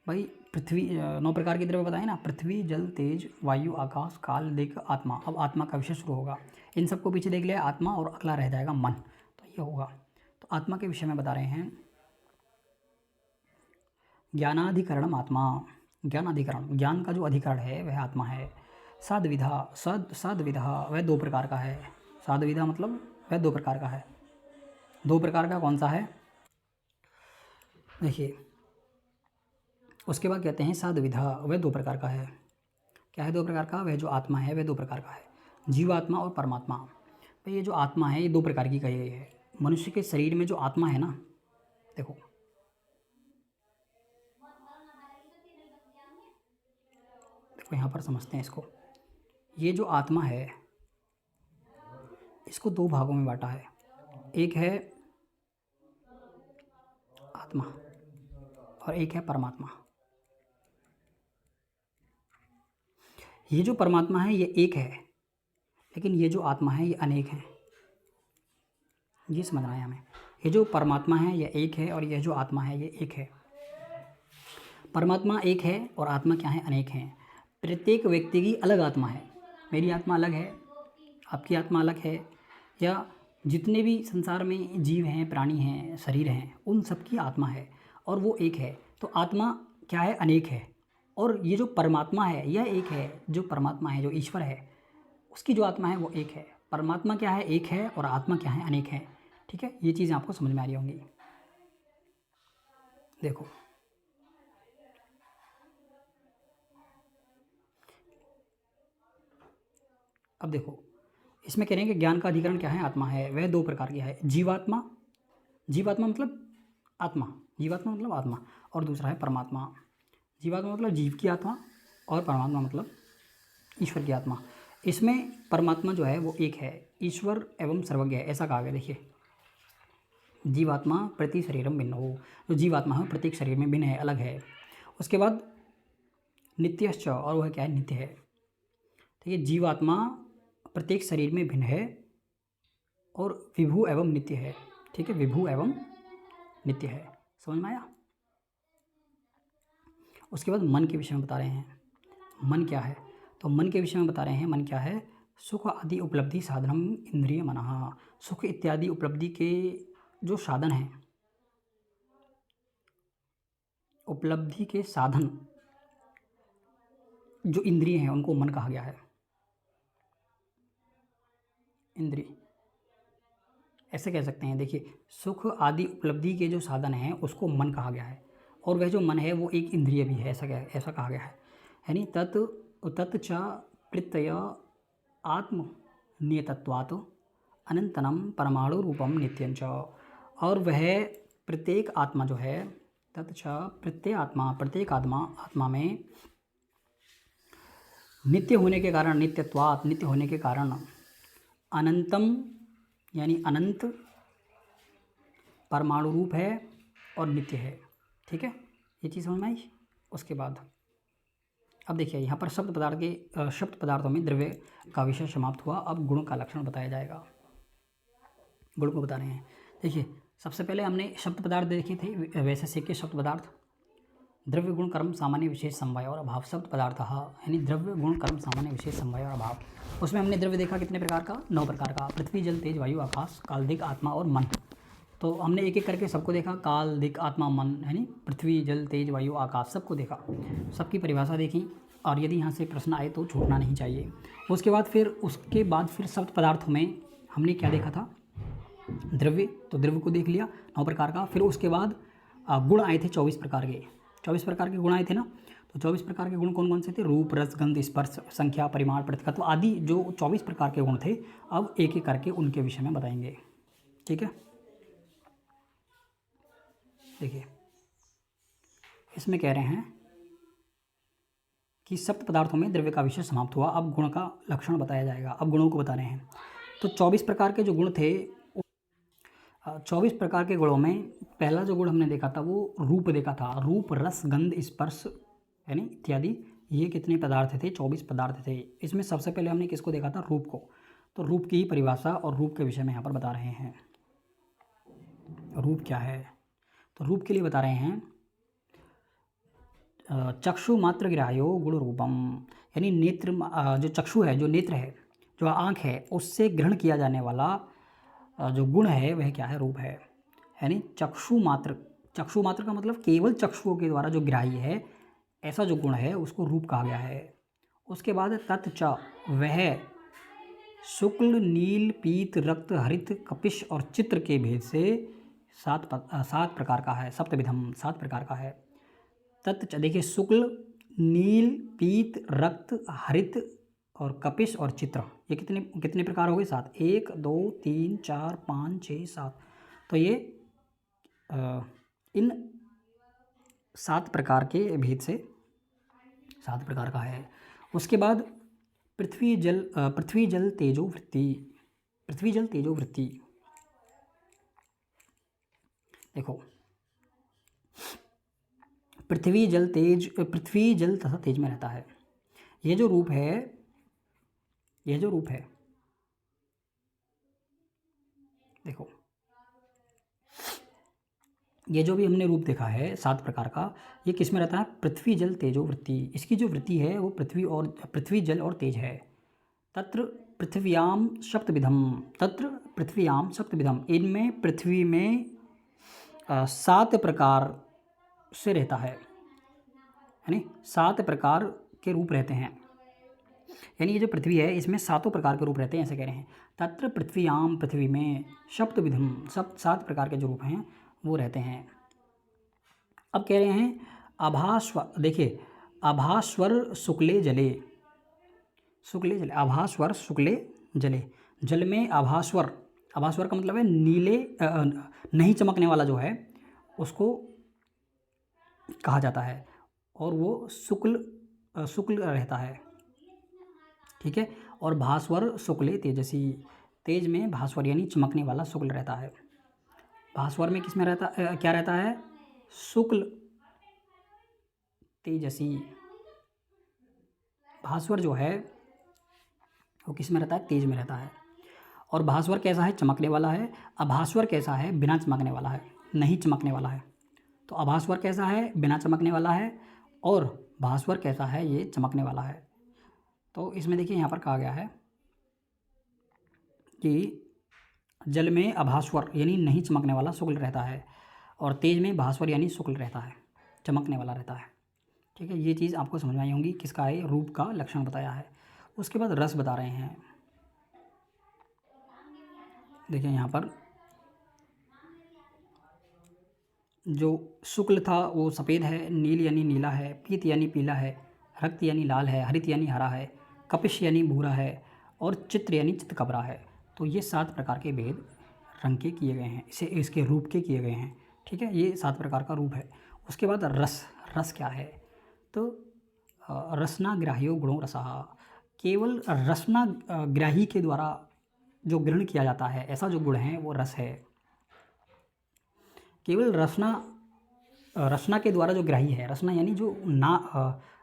भाई पृथ्वी 9 प्रकार के द्रव्य बताए ना, पृथ्वी, जल, तेज, वायु, आकाश, काल, दिक्, आत्मा। अब आत्मा का विषय शुरू होगा। इन सबको पीछे देख लिया, आत्मा, और अगला रह जाएगा मन। तो ये होगा। तो आत्मा के विषय में बता रहे हैं। ज्ञानाधिकरणम आत्मा, ज्ञानाधिकरण, ज्ञान का जो अधिकरण है वह आत्मा है। साधविधा, साधविधा वह 2 प्रकार का है। साधविधा मतलब वह 2 प्रकार का है। 2 प्रकार का कौन सा है, देखिए उसके बाद कहते हैं साधविधा, वह 2 प्रकार का है। क्या है 2 प्रकार का, वह जो आत्मा है वह 2 प्रकार का है, जीवात्मा और परमात्मा। तो ये जो आत्मा है ये 2 प्रकार की कही गई है। मनुष्य के शरीर में जो आत्मा है ना, देखो देखो यहाँ पर समझते हैं इसको। ये जो आत्मा है इसको 2 भागों में बांटा है। एक है आत्मा और एक है परमात्मा। ये जो परमात्मा है ये एक है, लेकिन ये जो आत्मा है ये अनेक है। ये समझना है हमें। ये जो परमात्मा है ये एक है और यह जो आत्मा है ये एक है। परमात्मा एक है और आत्मा क्या है, अनेक हैं। प्रत्येक व्यक्ति की अलग आत्मा है। मेरी आत्मा अलग है, आपकी आत्मा अलग है, या जितने भी संसार में जीव हैं, प्राणी हैं, शरीर हैं, उन सबकी आत्मा है और वो एक है। तो आत्मा क्या है, अनेक है। और ये जो परमात्मा है यह एक है। जो परमात्मा है, जो ईश्वर है, उसकी जो आत्मा है वो एक है। परमात्मा क्या है, एक है, और आत्मा क्या है, अनेक है। ठीक है, ये चीज़ें आपको समझ में आ रही होंगी। देखो अब देखो, इसमें कह रहे हैं कि ज्ञान का अधिकरण क्या है, आत्मा है। वह 2 प्रकार की है, जीवात्मा, जीवात्मा मतलब आत्मा, जीवात्मा मतलब आत्मा, और दूसरा है परमात्मा। जीवात्मा मतलब जीव की आत्मा, और परमात्मा मतलब ईश्वर की आत्मा। इसमें परमात्मा जो है वो एक है, ईश्वर एवं सर्वज्ञ है, ऐसा कहा गया। देखिए जीवात्मा प्रति शरीरम भिन्न हो, जो जीवात्मा है प्रत्येक शरीर में भिन्न है, अलग है। उसके बाद नित्यश्च, और वह क्या है, नित्य है। ठीक है, जीवात्मा प्रत्येक शरीर में भिन्न है और विभु एवं नित्य है। ठीक है, विभु एवं नित्य है, समझ में आया। उसके बाद मन के विषय में बता रहे हैं। मन क्या है, तो मन के विषय में बता रहे हैं। मन क्या है, सुख आदि उपलब्धि साधनम इंद्रिय मनः। सुख इत्यादि उपलब्धि के जो साधन हैं, उपलब्धि के साधन जो इंद्रिय हैं उनको मन कहा गया है। इंद्रिय ऐसे कह सकते हैं। देखिए, सुख आदि उपलब्धि के जो साधन हैं उसको मन कहा गया है, और वह जो मन है वो एक इंद्रिय भी है, ऐसा कहा गया है। यानी तत् च प्रत्यय आत्म नियतत्वात् अनंतनम परमाणु रूपम नित्यंच। और वह प्रत्येक आत्मा जो है, तत्च प्रत्येक आत्मा में नित्य होने के कारण, नित्यत्वात् नित्य होने के कारण, अनंतम यानी अनंत, परमाणु रूप है और नित्य है। ठीक है, ये चीज़ समझ में आई। उसके बाद अब देखिए यहाँ पर शब्द पदार्थों में द्रव्य का विषय समाप्त हुआ। अब गुण का लक्षण बताया जाएगा। गुण को बता रहे हैं। देखिए, सबसे पहले हमने शब्द पदार्थ देखे थे, वैसे से के शब्द पदार्थ, द्रव्य गुण कर्म सामान्य विशेष समवाय और अभाव। शब्द पदार्थ यानी द्रव्य गुण कर्म सामान्य विशेष समवाय और अभाव। उसमें हमने द्रव्य देखा कितने प्रकार का, 9 प्रकार का, पृथ्वी जल तेज वायु आकाश काल दिक आत्मा और मन। तो हमने एक एक करके सबको देखा, काल दिक आत्मा मन, यानी पृथ्वी जल तेज वायु आकाश, सबको देखा, सबकी परिभाषा देखी। और यदि यहाँ से प्रश्न आए तो छूटना नहीं चाहिए। उसके बाद फिर शब्द पदार्थों में हमने क्या देखा था, द्रव्य, तो द्रव्य को देख लिया 9 प्रकार का। फिर उसके बाद गुण आए थे 24 प्रकार के, 24 प्रकार के गुण आए थे ना। तो 24 प्रकार के गुण कौन कौन से थे, रूप रस गंध स्पर्श संख्या परिमाण प्रतिकत्व आदि, जो 24 प्रकार के गुण थे, अब एक एक करके उनके विषय में बताएंगे। ठीक है, देखिए इसमें कह रहे हैं कि शब्द पदार्थों में द्रव्य का विषय समाप्त हुआ। अब गुण का लक्षण बताया जाएगा। अब गुणों को बता रहे हैं। तो 24 प्रकार के जो गुण थे, 24 प्रकार के गुणों में पहला जो गुण हमने देखा था वो रूप देखा था। रूप रस गंध स्पर्श यानी इत्यादि, ये कितने पदार्थ थे, 24 पदार्थ थे। इसमें सबसे पहले हमने किसको देखा था, रूप को। तो रूप की परिभाषा और रूप के विषय में यहाँ पर बता रहे हैं। रूप क्या है, तो रूप के लिए बता रहे हैं चक्षु मात्र ग्राह्यो गुण रूपम, यानी नेत्र, जो चक्षु है, जो नेत्र है, जो आँख है, उससे ग्रहण किया जाने वाला जो गुण है वह क्या है, रूप है। यानी चक्षु मात्र का मतलब केवल चक्षुओं के द्वारा जो ग्राह्य है, ऐसा जो गुण है उसको रूप कहा गया है। उसके बाद तत्च, वह शुक्ल नील पीत रक्त हरित कपिश और चित्र के भेद से 7 प्रकार का है, सप्तविधम 7 प्रकार का है। तत्च, देखिए शुक्ल नील पीत रक्त हरित और कपिश और चित्र, ये कितने प्रकार हो गए, 7। 1 2 3 4 5 6 7। तो ये इन 7 प्रकार के भेद से 7 प्रकार का है। उसके बाद पृथ्वी जल तेजो वृत्ति। देखो, पृथ्वी जल तथा तेज में रहता है। ये जो रूप है, देखो ये जो भी हमने रूप देखा है 7 प्रकार का, ये किस में रहता है, पृथ्वी जल तेजो वृत्ति। इसकी जो वृत्ति है वो पृथ्वी जल और तेज है। तत्र पृथ्व्याम सप्तविधम, इनमें पृथ्वी में 7 प्रकार से रहता है, यानी 7 प्रकार के रूप रहते हैं। यानी ये जो पृथ्वी है इसमें 7 प्रकार के रूप रहते हैं, ऐसे कह रहे हैं। तत्र पृथ्व्याम, पृथ्वी में, सप्तविधम 7 प्रकार के जो रूप हैं वो रहते हैं। अब कह रहे हैं देखिए आभास्वर शुक्ले जले, आभास्वर शुक्ले जले, जल में आभास्वर का मतलब है नीले, नहीं चमकने वाला जो है उसको कहा जाता है, और वो शुक्ल रहता है। ठीक है, और भास्वर शुक्ले तेजसी, तेज में भास्वर यानी चमकने वाला शुक्ल रहता है। भास्वर में किसमें क्या रहता है, शुक्ल तेजसी। भास्वर जो है वो किस में रहता है, तेज में रहता है। और भास्वर कैसा है, चमकने वाला है। अभास्वर कैसा है, बिना चमकने वाला है, नहीं चमकने वाला है। तो अभास्वर कैसा है, बिना चमकने वाला है, और भास्वर कैसा है, ये चमकने वाला है। तो इसमें देखिए यहाँ पर कहा गया है कि जल में अभास्वर यानी नहीं चमकने वाला शुक्ल रहता है, और तेज में भास्वर यानी शुक्ल रहता है, चमकने वाला रहता है। ठीक है, ये चीज़ आपको समझ में आई होंगी, किसका है, रूप का लक्षण बताया है। उसके बाद रस बता रहे हैं। देखिए यहाँ पर जो शुक्ल था वो सफ़ेद है, नील यानी नीला है, पीत यानी पीला है, रक्त यानी लाल है, हरित यानी हरा है, कपिश यानी भूरा है और चित्र यानी चितकबरा है। तो ये 7 प्रकार के भेद रंग के किए गए हैं, इसे इसके रूप के किए गए हैं। ठीक है, ये 7 प्रकार का रूप है। उसके बाद रस, रस क्या है? तो रसना ग्राह्यो गुणों रसः, केवल रसना ग्राही के द्वारा जो ग्रहण किया जाता है ऐसा जो गुण है वो रस है। केवल रसना के द्वारा जो ग्राही है, रसना यानी जो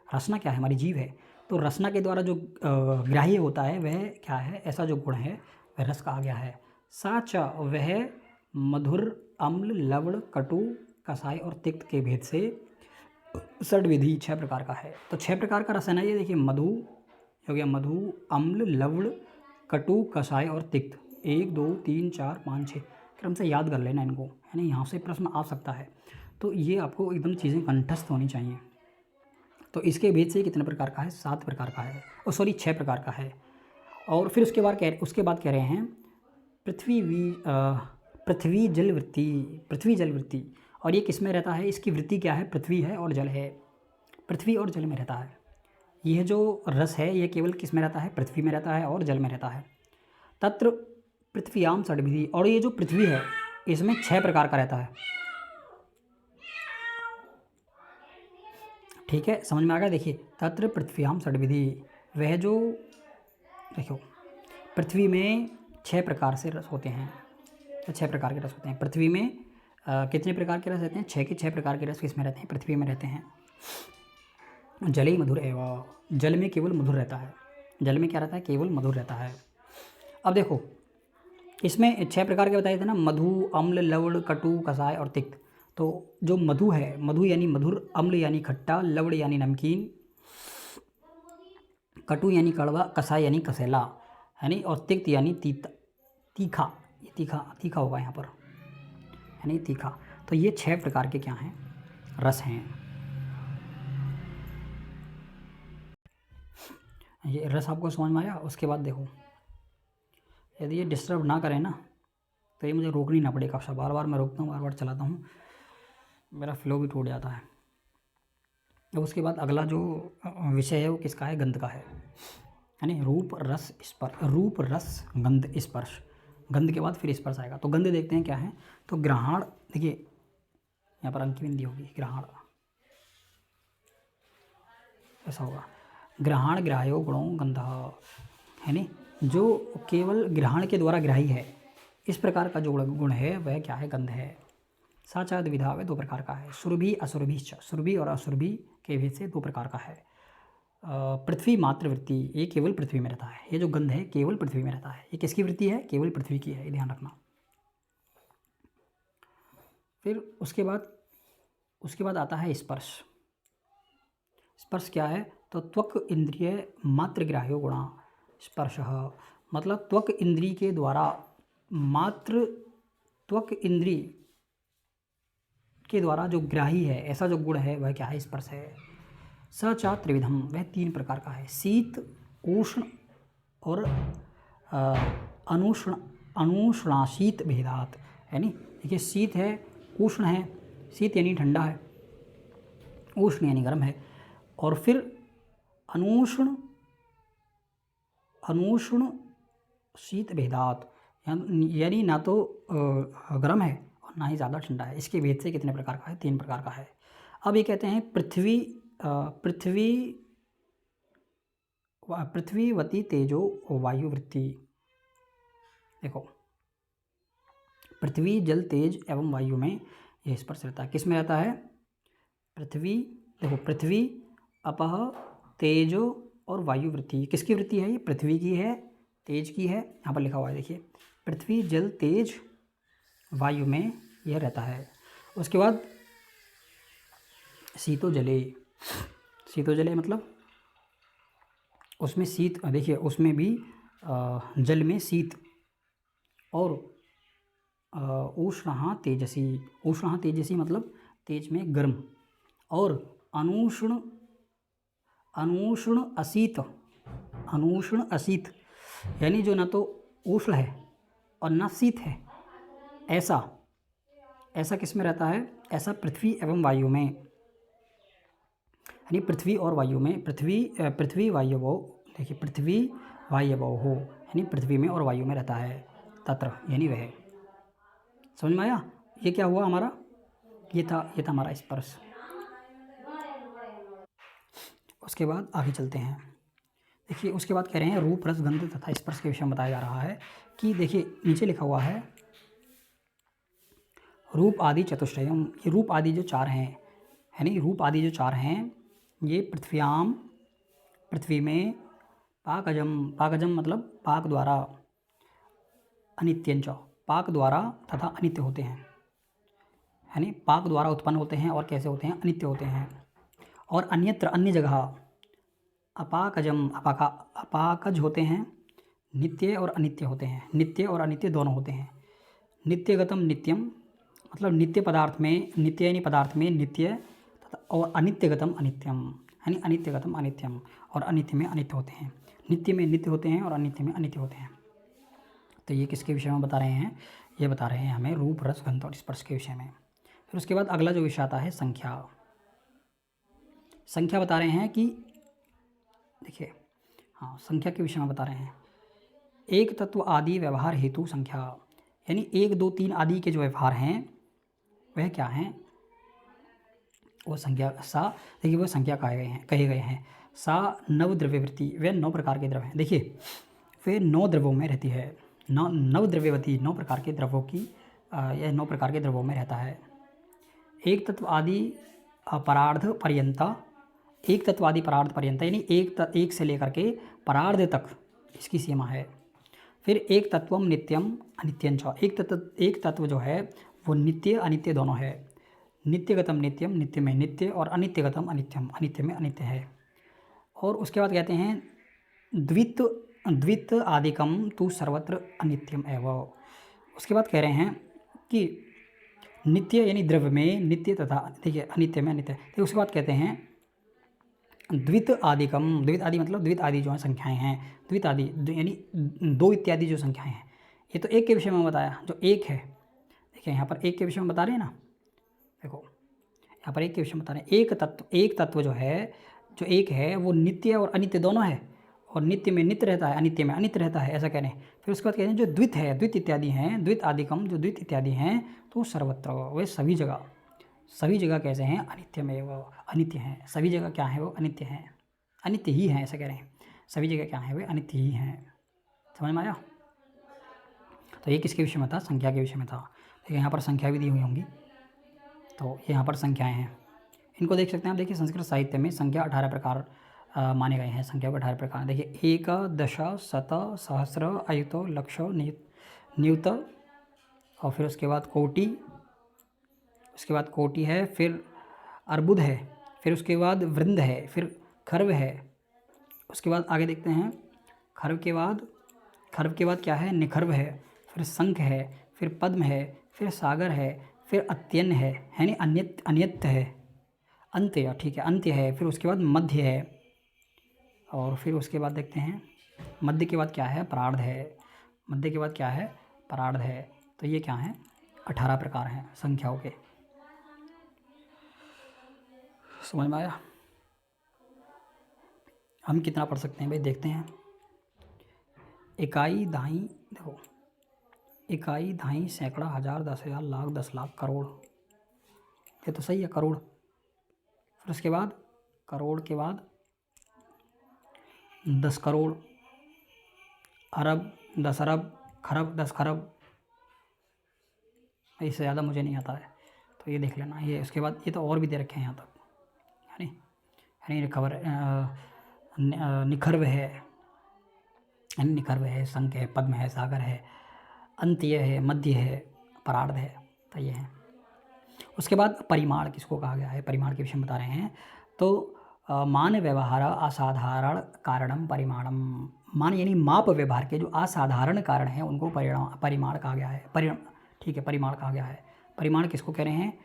रसना क्या है? हमारी जीव है। तो रसना के द्वारा जो ग्राह्य होता है वह क्या है? ऐसा जो गुण है वह रस कहा गया है। साच, वह मधुर, अम्ल, लवण, कटु, कसाय और तिक्त के भेद से षड्विधि 6 प्रकार का है। तो 6 प्रकार का रस है ना, ये देखिए मधु हो गया, मधु, अम्ल, लवण, कटु, कसाय और तिक्त। 1 2 3 4 5 6 क्रम से याद कर लेना इनको, है ना, यहाँ से प्रश्न आ सकता है। तो ये आपको एकदम चीज़ें कंठस्थ होनी चाहिए। तो इसके भेद से कितने प्रकार का है? 7 प्रकार का है, और सॉरी 6 प्रकार का है। और फिर उसके बाद कह रहे हैं पृथ्वी जल वृत्ति, पृथ्वी जल वृत्ति। और ये किस में रहता है? इसकी वृत्ति क्या है? पृथ्वी है और जल है, पृथ्वी और जल में रहता है। यह जो रस है ये केवल किस में रहता है? पृथ्वी में रहता है और जल में रहता है। तत्र पृथ्व्याम षड्विधि, और ये जो पृथ्वी है इसमें 6 प्रकार का रहता है। ठीक है, समझ में आ गया? देखिए, तत्र पृथ्व्याम षड्विधि, वह जो देखो पृथ्वी में 6 प्रकार से रस होते हैं, तो 6 प्रकार के रस होते हैं पृथ्वी में। कितने प्रकार के रस रहते हैं? 6 के 6 प्रकार के रस किस में रहते हैं? पृथ्वी में रहते हैं। जले मधुर एवं, जल में केवल मधुर रहता है। जल में क्या रहता है? केवल मधुर रहता है। अब देखो इसमें 6 प्रकार के बताए थे ना, मधु, अम्ल, लवण, कटु, कसाय और तिक्त। तो जो मधु है, मधु यानी मधुर, अम्ल यानी खट्टा, लवण यानी नमकीन, कटु यानी कड़वा, कसाय यानी कसेला, है नहीं, और तिक्त यानी तीखा। ये तीखा होगा यहाँ पर, है नहीं, तीखा। तो ये 6 प्रकार के क्या हैं? रस हैं। ये रस आपको समझ में आया? उसके बाद देखो, यदि ये डिस्टर्ब ना करें ना तो ये मुझे रोकनी ना पड़े कक्षा, बार बार मैं रोकता हूँ, बार बार चलाता हूँ, मेरा फ्लो भी टूट जाता है। अब उसके बाद अगला जो विषय है वो किसका है? गंध का है नहीं, रूप रस स्पर्श, रूप रस गंध स्पर्श। गंध के बाद फिर स्पर्श आएगा। तो गंध देखते हैं क्या है। तो ग्रहण, देखिए यहाँ पर अंक बिंदी होगी, ग्रहण ऐसा होगा, ग्रहण ग्राह्यो गुणों गंध, है नहीं, जो केवल ग्रहण के द्वारा ग्राही है, इस प्रकार का जो गुण है वह क्या है? गंध है। साचा द्विधा व 2 प्रकार का है, सुरभि असुरभि, सुरभि और असुरभि के भेद से 2 प्रकार का है। पृथ्वी मात्र वृत्ति, ये केवल पृथ्वी में रहता है। ये जो गंध है केवल पृथ्वी में रहता है। ये किसकी वृत्ति है? केवल पृथ्वी की है, ये ध्यान रखना। फिर उसके बाद आता है स्पर्श। स्पर्श क्या है? तो त्वक इंद्रिय मात्र ग्राह्यो गुणा स्पर्श, मतलब त्वक इंद्रिय के द्वारा, मात्र त्वक इंद्रिय के द्वारा जो ग्राही है ऐसा जो गुण है वह क्या है? स्पर्श है। सचा त्रिविधम, वह 3 प्रकार का है, शीत, उष्ण और अनुष्णाशीत भेदात, है नी। देखिए शीत है, उष्ण है, शीत यानी ठंडा है, उष्ण यानी गर्म है, और फिर अनुष्ण शीत भेदात, यानी ना तो गर्म है और ना ही ज़्यादा ठंडा है। इसके भेद से कितने प्रकार का है? 3 प्रकार का है। अब ये कहते हैं पृथ्वीवती तेजो वायु वृत्ति। देखो पृथ्वी, जल, तेज एवं वायु में यह स्पर्श रहता है। किस में रहता है? पृथ्वी, देखो पृथ्वी, अपह, तेजो और वायु वृत्ति। किसकी वृत्ति है? ये पृथ्वी की है, तेज की है, यहाँ पर लिखा हुआ है देखिए, पृथ्वी, जल, तेज, वायु में यह रहता है। उसके बाद शीतो जले, शीतो जले मतलब उसमें शीत, देखिए उसमें भी जल में शीत, और उष्ण तेजसी, उष्ण तेजसी मतलब तेज में गर्म, और अनुष्ण अशीत, अनुष्ण अशीत यानी जो ना तो उष्ण है और ना शीत है, ऐसा किस में रहता है? ऐसा पृथ्वी एवं वायु में, यानी पृथ्वी और वायु में, पृथ्वी वायु, देखिए पृथ्वी वायु हो, यानी पृथ्वी में और वायु में रहता है, तत्र यानी वह। समझ में आया? ये क्या हुआ हमारा? ये था हमारा स्पर्श। उसके बाद आगे चलते हैं। देखिए उसके बाद कह रहे हैं रूप रस गंध तथा स्पर्श के विषय में बताया जा रहा है कि देखिए नीचे लिखा हुआ है रूप आदि चतुष्टयम। ये रूप आदि जो चार हैं, यानी रूप आदि जो चार हैं, ये पृथ्वी में पाकजम मतलब पाक द्वारा, अनित्यंच पाक द्वारा तथा अनित्य होते हैं, यानी पाक द्वारा उत्पन्न होते हैं और कैसे होते हैं? अनित्य होते हैं। और अन्यत्र अन्य जगह अपाकज होते हैं, नित्य और अनित्य होते हैं, नित्य और अनित्य दोनों होते हैं। नित्यगतम नित्यम मतलब नित्य पदार्थ में, नित्य यानी पदार्थ में नित्य, और अनित्यगतम अनित्यम यानी अनित्यगतम अनित्यम, और अनित्य में अनित्य होते हैं। नित्य में नित्य होते हैं और अनित्य में अनित्य होते हैं। तो ये किसके विषय में बता रहे हैं? ये बता रहे हैं हमें रूप रस गंध और स्पर्श के विषय में। फिर उसके बाद अगला जो विषय आता है संख्या। संख्या बता रहे हैं कि देखिए हाँ, संख्या के विषय में बता रहे हैं। एक तत्व आदि व्यवहार हेतु संख्या, यानी 1 2 3 आदि के जो व्यवहार हैं वह क्या हैं? वो संख्या देखिए वो संख्या कहे गए हैं। सा नव द्रव्यवृत्ति, वे 9 प्रकार के द्रव्य हैं। देखिए वे 9 द्रव्यों में रहती है, नव द्रव्यवती, 9 प्रकार के द्रव्यों की, यह 9 प्रकार के द्रव्यों में रहता है। एक तत्व आदि परार्ध पर्यंता, एक तत्व आदि परार्ध पर्यंत यानी एक से लेकर के परार्ध तक इसकी सीमा है। फिर एक तत्वम नित्यम अनित्यंच, एक तत्व जो है वो नित्य अनित्य दोनों है। नित्यगतम नित्यम, नित्य में नित्य, और अनित्यगतम अनित्यम, अनित्य में अनित्य है। और उसके बाद कहते हैं द्वित आदिकम तु सर्वत्र अनित्यम एव। उसके बाद कह रहे हैं कि नित्य यानी द्रव्य में नित्य तथा देखिए अनित्य में अनित्य। तो उसके बाद कहते हैं द्वित आदिकम, द्वित आदि मतलब द्वित आदि जो है संख्याएं हैं, द्वित आदि यानी 2 इत्यादि जो संख्याएं हैं। ये तो एक के विषय में बताया, जो एक है। देखिए यहाँ पर एक के विषय में बता रहे हैं ना, देखो यहाँ पर एक के विषय में बता रहे हैं। एक तत्व जो है, जो एक है वो नित्य और अनित्य दोनों है, और नित्य में नित्य रहता है, अनित्य में अनित्य रहता है, ऐसा कह रहे हैं। फिर उसके बाद कहते हैं जो द्वित है, द्वित इत्यादि हैं, द्वित आदिकम जो द्वित इत्यादि हैं, तो सर्वत्र वे सभी जगह कैसे हैं? अनित्य में वो अनित्य हैं। सभी जगह क्या है? वो अनित्य हैं, अनित्य ही हैं, ऐसा कह रहे हैं। सभी जगह क्या है? वे अनित्य ही हैं। समझ में आया? तो ये किसके विषय में था? संख्या के विषय में था। देखिए यहाँ पर संख्या भी दी हुई होंगी, तो यहाँ पर संख्याएँ हैं, इनको देख सकते हैं आप। देखिए संस्कृत साहित्य में संख्या 18 प्रकार माने गए हैं। संख्या को 18 प्रकार, देखिए 1 10 शत सहस्र अयुत लक्ष नियुत, और फिर उसके बाद कोटि, उसके बाद कोटि है, फिर अर्बुद है, फिर उसके बाद वृंद है, फिर खर्व है। उसके बाद आगे देखते हैं, खर्व के बाद क्या है? निखर्व है, फिर शंख है, फिर पद्म है, फिर सागर है, फिर अत्यन है, यानी अन्यत्य है, अंत्य, ठीक है, अंत्य है। फिर उसके बाद मध्य है, और फिर उसके बाद देखते हैं मध्य के बाद क्या है? परार्ध है। मध्य के बाद क्या है? परार्ध है। तो ये क्या है? 18 प्रकार हैं संख्याओं के। समझ में आया? हम कितना पढ़ सकते हैं भाई? देखते हैं। इकाई, दहाई, देखो इकाई, दहाई, सैकड़ा, हज़ार, 10,000, लाख, 10 लाख, करोड़, ये तो सही है, करोड़। फिर उसके बाद करोड़ के बाद 10 करोड़, अरब, 10 अरब, खरब, 10 खरब, इससे ज़्यादा मुझे नहीं आता है, तो ये देख लेना। ये उसके बाद ये तो और भी दे रखे हैं यहाँ तक, यानी निखर्व है, यानी निखर्व है, शंख है, पद्म है, सागर है, अंत्य है, मध्य है, परार्ध है। तो ये है। उसके बाद परिमाण किसको कहा गया है? परिमाण के विषय में बता रहे हैं। तो मान व्यवहार असाधारण कारणम परिमाणम, मान यानी माप व्यवहार के जो असाधारण कारण हैं उनको परिमाण कहा गया है। ठीक है, परिमाण कहा गया है। परिमाण किसको कह रहे हैं?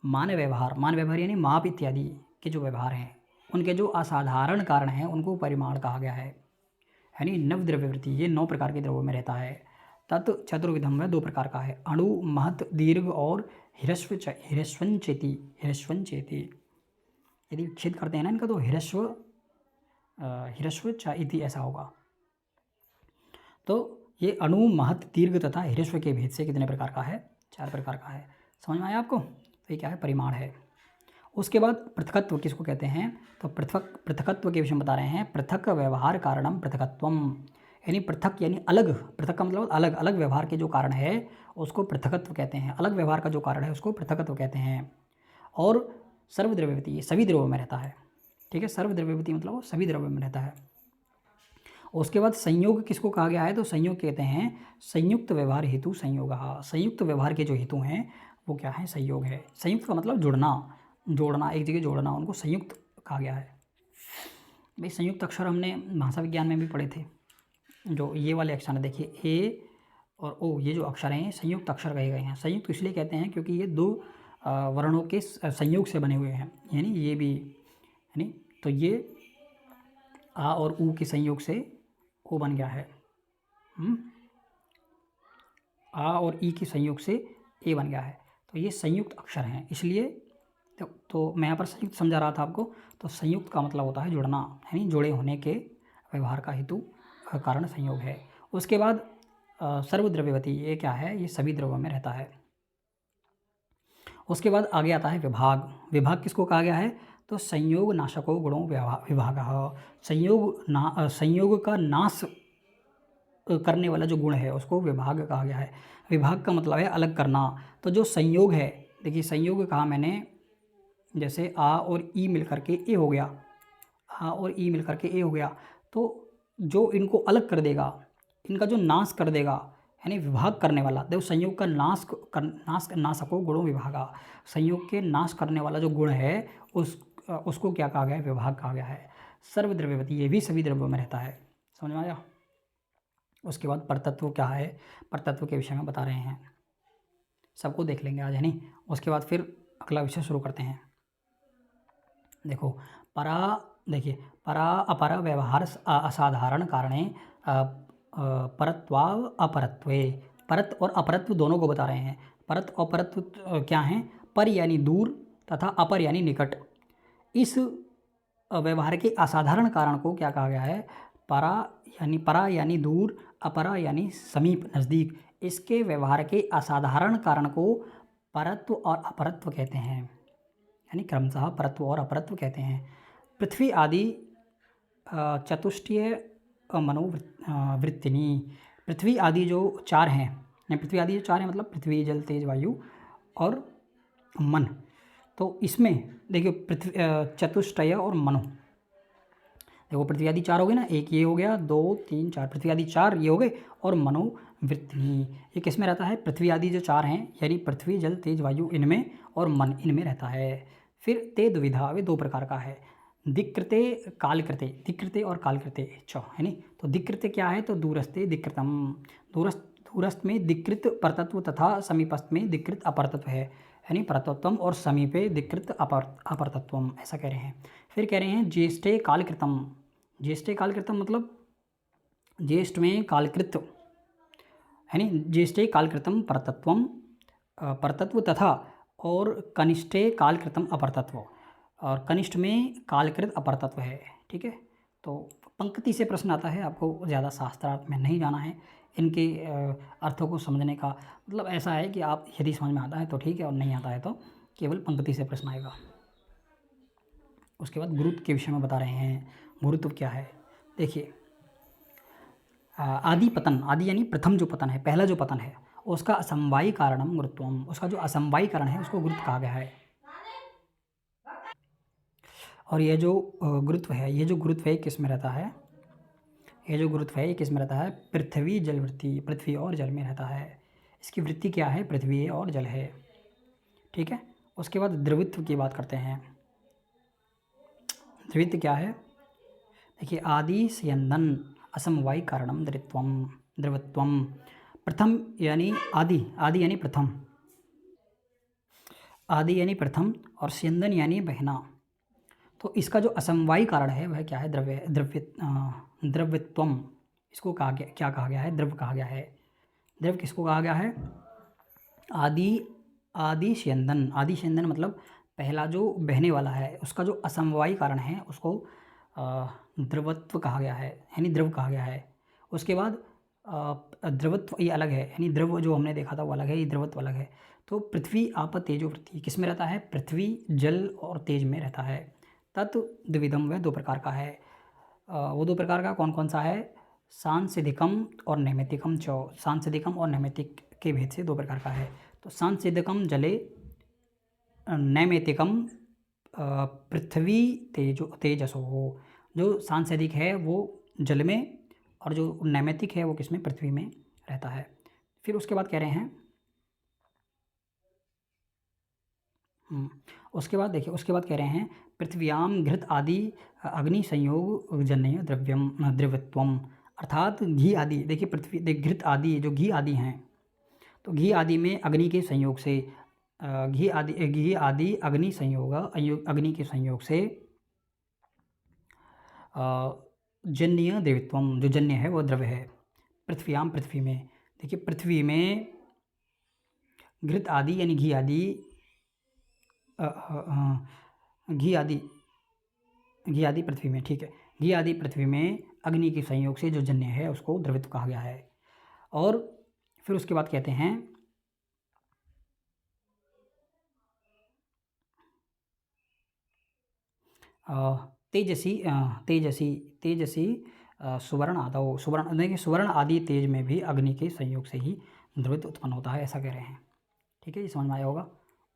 मान व्यवहार यानी माप इत्यादि के जो व्यवहार हैं उनके जो असाधारण कारण हैं उनको परिमाण कहा गया है। यानी नव द्रव्यवृत्ति, ये 9 प्रकार के द्रव्यों में रहता है। तत् चतुर्विधम है, 2 प्रकार का है। अणु, महत, दीर्घ और हिरस्वंचेति। हिरस्वंचेति यदि विच्छेद करते हैं ना इनका, तो हिरस्व च इति ऐसा होगा। तो ये अणु, महत, दीर्घ तथा हिरस्व के भेद से कितने प्रकार का है? 4 प्रकार का है। समझ में आया आपको? तो ये क्या है? परिमाण है। उसके बाद पृथकत्व किसको कहते हैं? तो पृथकत्व के विषय में बता रहे हैं। पृथक व्यवहार कारणम पृथकत्वम, यानी पृथक यानी अलग। पृथक का मतलब अलग, अलग व्यवहार के जो कारण है उसको पृथकत्व कहते हैं। अलग व्यवहार का जो कारण है उसको पृथकत्व कहते हैं। और सर्वद्रव्यवती, सभी द्रव्यों में रहता है। ठीक है, सर्वद्रव्यवती मतलब वो सभी द्रव्यों में रहता है। उसके बाद संयोग किसको कहा गया है? तो संयोग कहते हैं संयुक्त व्यवहार हेतु संयोग। संयुक्त व्यवहार के जो हेतु हैं वो क्या है? संयोग है। संयुक्त का मतलब जुड़ना, जोड़ना, एक जगह जोड़ना, उनको संयुक्त कहा गया है। भाई संयुक्त अक्षर हमने भाषा विज्ञान में भी पढ़े थे। जो ये वाले अक्षर हैं, देखिए ए और ओ, ये जो अक्षर हैं संयुक्त अक्षर कहे गए हैं। संयुक्त इसलिए कहते हैं क्योंकि ये 2 वर्णों के संयोग से बने हुए हैं, यानी ये भी, यानी तो ये आ और ऊ के संयोग से ओ बन गया है। आ और ई के संयोग से ए बन गया है। तो ये संयुक्त अक्षर हैं, इसलिए तो मैं यहाँ पर संयुक्त समझा रहा था आपको। तो संयुक्त का मतलब होता है जुड़ना, यानी जुड़े होने के व्यवहार का हेतु कारण संयोग है। उसके बाद सर्वद्रव्यवती, ये क्या है? ये सभी द्रव्यों में रहता है। उसके बाद आगे आता है विभाग। विभाग किसको कहा गया है? तो संयोग नाशको गुणों विभाग। संयोग का नाश करने वाला जो गुण है उसको विभाग कहा गया है। विभाग का मतलब है अलग करना। तो जो संयोग है, देखिए संयोग कहा मैंने, जैसे आ और ई मिलकर के ए हो गया, आ और ई मिलकर के ए हो गया, तो जो इनको अलग कर देगा, इनका जो नाश कर देगा, यानी विभाग करने वाला, देखो संयोग का नाशको गुणों विभागा। संयोग के नाश करने वाला जो गुण है उसको क्या कहा गया है? विभाग कहा गया है। सर्वद्रव्यवती, ये भी सभी द्रव्यों में रहता है। समझ में आया? उसके बाद परतत्व क्या है? परतत्व के विषय में बता रहे हैं, सबको देख लेंगे आज, है नहीं? उसके बाद फिर अगला विषय शुरू करते हैं। देखो देखिए परा अपरा व्यवहार असाधारण कारणे परत्वाव अपरत्वे। परत और अपरत्व दोनों को बता रहे हैं। परत और अपरत्व क्या हैं? पर यानी दूर तथा अपर यानी निकट। इस व्यवहार के असाधारण कारण को क्या कहा गया है? परा यानी दूर, अपरा यानी समीप, नज़दीक। इसके व्यवहार के असाधारण कारण को परत्व और अपरत्व कहते हैं, यानी क्रमशः परत्व और अपरत्व कहते हैं। पृथ्वी आदि चतुष्टय मनोवृत्तिनी। पृथ्वी आदि जो 4 हैं, पृथ्वी आदि जो 4 हैं मतलब पृथ्वी, जल, तेज, वायु और मन। तो इसमें देखिए पृथ्वी चतुष्टय और मनो, देखो पृथ्वी आदि 4 हो गए ना, एक ये हो गया, 2 3 4, पृथ्वी आदि 4 ये हो गए, और मनोवृत्तिनी ये किस में रहता है? पृथ्वी आदि जो 4 हैं, यानी पृथ्वी, जल, तेज, वायु, इनमें, और मन इनमें रहता है। फिर ते द्विधा, वे 2 प्रकार का है। दिक्कृते कालकृते, दिक्कृते और कालकृते है नी। तो दिक्कृते क्या है? तो दूरस्थे दिक्कृतम, दूरस्थ में दिक्कृत परतत्व तथा समीपस्थ में दिक्कृत अपरतत्व है, यानी परतत्वम और समीपे दिक्कृत अपरतत्वम, ऐसा कह रहे हैं। फिर कह रहे हैं ज्येष्ठे कालकृतम। ज्येष्ठे कालकृतम मतलब ज्येष्ठ में कालकृत, यानी ज्येष्ठे कालकृतम परतत्वम, परतत्व तथा, और कनिष्ठे कालकृतम अपरतत्व, और कनिष्ठ में कालकृत अपरतत्व है। ठीक है, तो पंक्ति से प्रश्न आता है, आपको ज़्यादा शास्त्रार्थ में नहीं जाना है। इनके अर्थों को समझने का मतलब ऐसा है कि आप यदि समझ में आता है तो ठीक है, और नहीं आता है तो केवल पंक्ति से प्रश्न आएगा। उसके बाद गुरुत्व के विषय में बता रहे हैं। गुरुत्व क्या है? देखिए आदि पतन, आदि यानी प्रथम जो पतन है, पहला जो पतन है, उसका असमवायी कारणम गुरुत्वम, उसका जो असमवायी कारण है उसको गुरुत्व कहा गया है। और ये जो गुरुत्व है, ये जो गुरुत्व है किस में रहता है? ये जो गुरुत्व है ये किस में रहता है? पृथ्वी जल वृत्ति, पृथ्वी और जल में रहता है। इसकी वृत्ति क्या है? पृथ्वी और जल है। ठीक है, उसके बाद द्रवित्व की बात करते हैं। द्रवित्व क्या है? देखिए आदि स्यंदन असमवायी कारणम द्रवत्वम। प्रथम यानी आदि, आदि यानी प्रथम, आदि यानी प्रथम, और स्यंदन यानी बहना। तो इसका जो असमवायी कारण है वह क्या है? द्रव्यत्वम। इसको क्या कहा गया है? द्रव कहा गया है। द्रव किसको कहा गया है? आदि आदि स्यंदन। आदि स्यंदन मतलब पहला जो बहने वाला है उसका जो असमवायी कारण है उसको द्रवत्व कहा गया है, यानी द्रव कहा गया है। उसके बाद द्रवत्व ये अलग है, यानी द्रव जो हमने देखा था वो अलग है, ये द्रवत्व अलग है। तो पृथ्वी आप तेजो पृथ्वी किस में रहता है? पृथ्वी जल और तेज में रहता है। तत् द्विविधम, वह दो प्रकार का है। वो दो प्रकार का कौन कौन सा है? सांसिधिकम और नैमित्तिकम च। सांसिधिकम और नैमित्तिक के भेद से दो प्रकार का है। तो सांसिधिकम जले, नैमित्तिकम पृथ्वी तेजसो हो। जो सांसिधिक है वो जल में और जो नैमित्तिक है वो किसमें? पृथ्वी में रहता है। फिर उसके बाद कह रहे हैं उसके बाद देखिए, उसके बाद कह रहे हैं पृथ्व्याम घृत आदि अग्नि संयोग जन्य द्रव्यत्वम, अर्थात घी आदि। देखिए पृथ्वी घृत आदि जो घी आदि हैं, तो घी आदि में अग्नि के संयोग से घी आदि अग्नि संयोग अग्नि के संयोग से जन्य द्रव्यत्वम, जो जन्य है वो द्रव्य है। पृथ्व्याम पृथ्वी में, देखिए पृथ्वी में घृत आदि यानी घी आदि घी आदि पृथ्वी में, ठीक है, घी आदि पृथ्वी में अग्नि के संयोग से जो जन्य है उसको द्रवित्व कहा गया है। और फिर उसके बाद कहते हैं तेजसी तेजसी तेजसी सुवर्ण आदौ, सुवर्ण देखिए सुवर्ण आदि तेज में भी अग्नि के संयोग से ही द्रवित उत्पन्न होता है, ऐसा कह रहे हैं। ठीक है, ये समझ में आया होगा।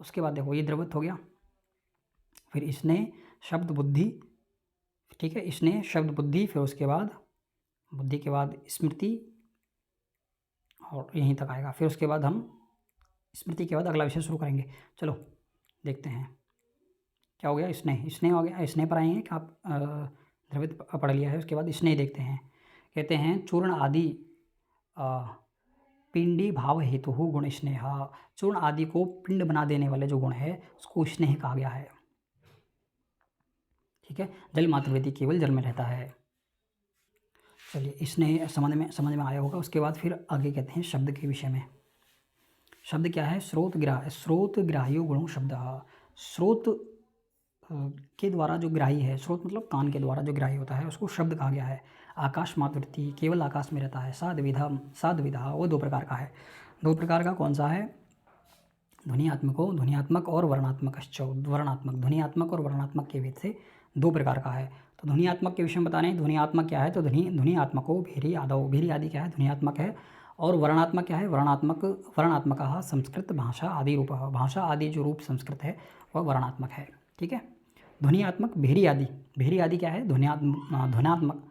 उसके बाद देखो ये द्रवित हो गया। फिर इसने शब्द बुद्धि, ठीक है, इसने शब्द बुद्धि, फिर उसके बाद बुद्धि के बाद स्मृति, और यहीं तक आएगा। फिर उसके बाद हम स्मृति के बाद अगला विषय शुरू करेंगे। चलो देखते हैं क्या हो गया। स्नेह हो गया। स्नेह पर आएंगे कि आप द्रवित पढ़ लिया है। उसके बाद स्नेह देखते हैं। कहते हैं चूर्ण आदि पिंडी भाव हेतु गुण स्नेह। चूर्ण आदि को पिंड बना देने वाले जो गुण है उसको स्नेह कहा गया है। ठीक है, जल मात्र व्यक्ति केवल जल में रहता है। चलिए स्नेह समझ में आया होगा। उसके बाद फिर आगे कहते हैं शब्द के विषय में। शब्द क्या है? स्रोत ग्राह्यो गुणों शब्द। स्रोत के द्वारा जो ग्राही है, स्रोत मतलब कान के द्वारा जो ग्राही होता है उसको शब्द कहा गया है। आकाश मातृवृत्ति, केवल आकाश में रहता है। साध विधा वो दो प्रकार का है। दो प्रकार का कौन सा है? ध्वनियात्मक और वर्णात्मक। वर्णात्मक, ध्वनियात्मक और वर्णात्मक के भेद से दो प्रकार का है। तो ध्वनियात्मक के विषय में बता रहे हैं। ध्वनियात्मक क्या है? तो ध्वनियात्मको भेरी आदौ, भेरी आदि क्या है? ध्वनियात्मक है। और वर्णात्मक क्या है? वर्णात्मक संस्कृत भाषा आदि रूप। भाषा आदि जो रूप संस्कृत है वह वर्णात्मक है। ठीक है, ध्वनियात्मक भेरी आदि। भेरी आदि क्या है? ध्वन्यात्मक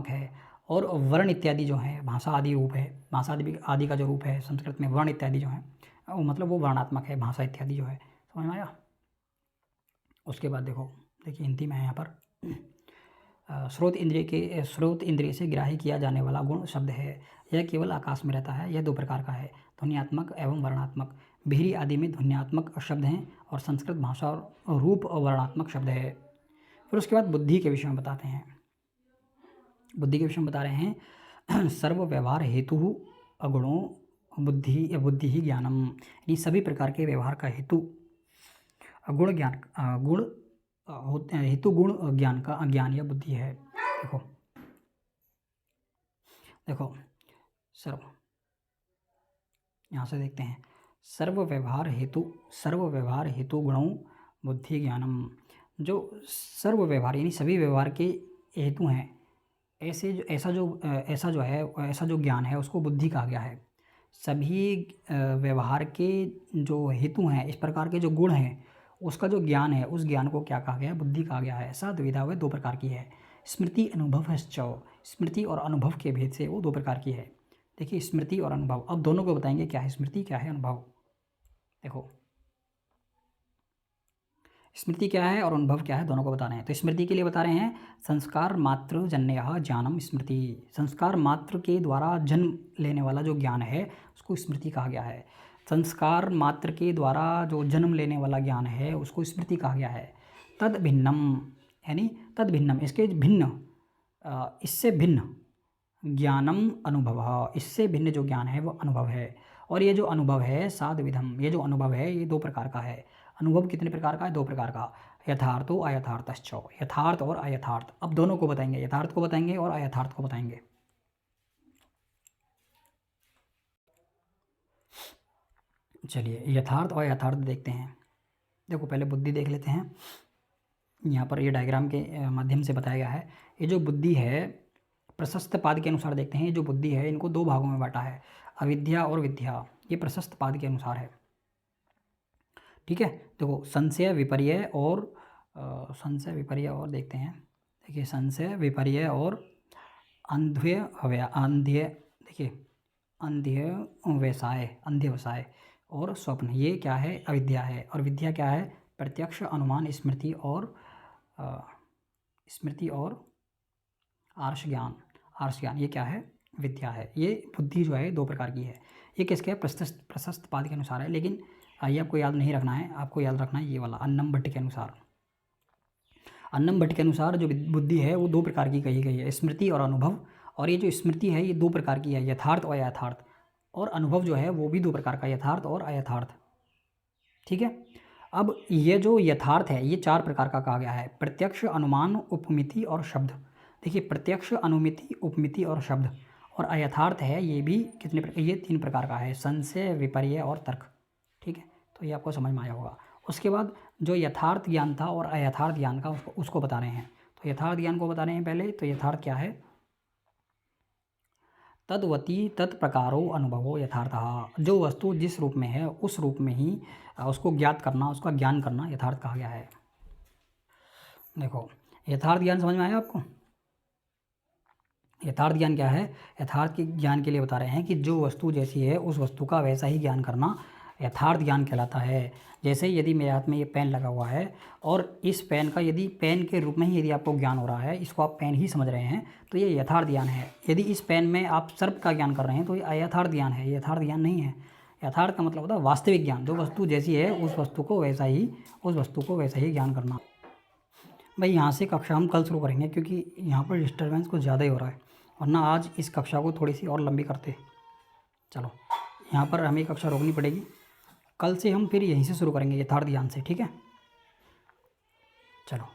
है। और वर्ण इत्यादि जो है भाषा आदि रूप है। भाषा आदि का जो रूप है संस्कृत में, वर्ण इत्यादि जो है वो मतलब वो वर्णात्मक है। भाषा इत्यादि जो है, समझ में आया। उसके बाद देखिए हिंदी में है यहाँ पर। स्रोत इंद्रिय से ग्राही किया जाने वाला गुण शब्द है। यह केवल आकाश में रहता है। यह दो प्रकार का है, ध्वनियात्मक एवं वर्णात्मक। भेरी आदि में ध्वनियात्मक शब्द हैं और संस्कृत भाषा और रूप और वर्णात्मक शब्द है। फिर उसके बाद बुद्धि के विषय में बताते हैं। बुद्धि के विषय में बता रहे हैं सर्व व्यवहार हेतु अगुणों बुद्धि ही ज्ञानम, यानी सभी प्रकार के व्यवहार का हेतु गुण ज्ञान गुण होते हैं। हेतु गुण ज्ञान या बुद्धि है। देखो सर्व, यहाँ से देखते हैं सर्व व्यवहार हेतु गुणों बुद्धि ज्ञानम। जो सर्व व्यवहार यानी सभी व्यवहार के हेतु हैं, ऐसा जो ज्ञान है उसको बुद्धि कहा गया है। सभी व्यवहार के जो हेतु हैं, इस प्रकार के जो गुण हैं, उसका जो ज्ञान है उस ज्ञान को क्या कहा गया है? बुद्धि कहा गया है। साधविधा वह दो प्रकार की है। स्मृति अनुभव स्मृति और अनुभव के भेद से वो दो प्रकार की है। देखिए स्मृति और अनुभव, अब दोनों को बताएंगे क्या है स्मृति, क्या है अनुभव। देखो स्मृति क्या है और अनुभव क्या है, दोनों को बता रहे हैं। तो स्मृति के लिए बता रहे हैं संस्कार मात्र जन्य ज्ञानम स्मृति। संस्कार मात्र के द्वारा जन्म लेने वाला जो ज्ञान है उसको स्मृति कहा गया है। संस्कार मात्र के द्वारा जो जन्म लेने वाला ज्ञान है उसको स्मृति कहा गया है। तद भिन्नम, यानी तद भिन्नम इसके भिन्न, इससे भिन्न ज्ञानम अनुभव, इससे भिन्न जो ज्ञान है वो अनुभव है। और ये जो अनुभव है साध विधम, ये जो अनुभव है ये दो प्रकार का है। अनुभव कितने प्रकार का है? दो प्रकार का। यथार्थो अयथार्थश्च, यथार्थ और अयथार्थ। अब दोनों को बताएंगे, यथार्थ को बताएंगे और अयथार्थ को बताएंगे। चलिए यथार्थ और यथार्थ देखते हैं। देखो पहले बुद्धि देख लेते हैं। यहाँ पर ये डायग्राम के माध्यम से बताया गया है। ये जो बुद्धि है प्रशस्त पाद के अनुसार देखते हैं, ये जो बुद्धि है इनको दो भागों में बांटा है, अविद्या और विद्या। ये प्रशस्त पाद के अनुसार है, ठीक है। देखो संशय विपर्य और संशय विपर्य और देखते हैं। देखिए संशय विपर्य और अंध्य देखिए अंध्यवसाय और स्वप्न, ये क्या है? अविद्या है। और विद्या क्या है? प्रत्यक्ष, अनुमान, स्मृति और आर्ष ज्ञान। आर्ष ज्ञान ये क्या है? विद्या है। ये बुद्धि जो है दो प्रकार की है। ये किसके है? प्रशस्त पाद के अनुसार है, लेकिन ये आपको याद नहीं रखना है, आपको याद रखना है ये वाला अन्नम भट्ट के अनुसार। अन्नम भट्ट के अनुसार जो बुद्धि है वो दो प्रकार की कही गई है, स्मृति और अनुभव। और ये जो स्मृति है ये दो प्रकार की है, यथार्थ और अयथार्थ। और अनुभव जो है वो भी दो प्रकार का, यथार्थ और अयथार्थ, ठीक है। अब ये जो यथार्थ है ये चार प्रकार का कहा गया है, प्रत्यक्ष, अनुमान, उपमिति और शब्द। देखिए प्रत्यक्ष, अनुमिति, उपमिति और शब्द। और अयथार्थ है ये भी ये तीन प्रकार का है, संशय, विपर्य और तर्क, ठीक है। तो ये आपको समझ में आया होगा। उसके बाद जो यथार्थ ज्ञान था और अयथार्थ ज्ञान का उसको बता रहे हैं। तो यथार्थ ज्ञान को बता रहे हैं पहले। तो यथार्थ क्या है? तद्वती तत्प्रकारो अनुभवो यथार्थः, जो वस्तु जिस रूप में है उस रूप में ही उसको ज्ञात करना, उसका ज्ञान करना यथार्थ कहा गया है। देखो यथार्थ ज्ञान समझ में आया आपको? यथार्थ ज्ञान क्या है? यथार्थ के ज्ञान के लिए बता रहे हैं कि जो वस्तु जैसी है उस वस्तु का वैसा ही ज्ञान करना यथार्थ ज्ञान कहलाता है। जैसे यदि मेरे हाथ में ये पेन लगा हुआ है और इस पेन का यदि पेन के रूप में ही यदि आपको ज्ञान हो रहा है, इसको आप पेन ही समझ रहे हैं, तो ये यथार्थ ज्ञान है। यदि इस पेन में आप सर्प का ज्ञान कर रहे हैं तो ये अयथार्थ ज्ञान है, ये यथार्थ ज्ञान नहीं है। यथार्थ का मतलब होता है वास्तविक ज्ञान, जो वस्तु जैसी है उस वस्तु को वैसा ही ज्ञान करना। भाई यहाँ से कक्षा हम कल शुरू करेंगे, क्योंकि यहाँ पर डिस्टर्बेंस कुछ ज़्यादा ही हो रहा है, वरना आज इस कक्षा को थोड़ी सी और लंबी करते। चलो यहाँ पर हमें कक्षा रोकनी पड़ेगी, कल से हम फिर यहीं से शुरू करेंगे यथार्थ ज्ञान से, ठीक है। चलो।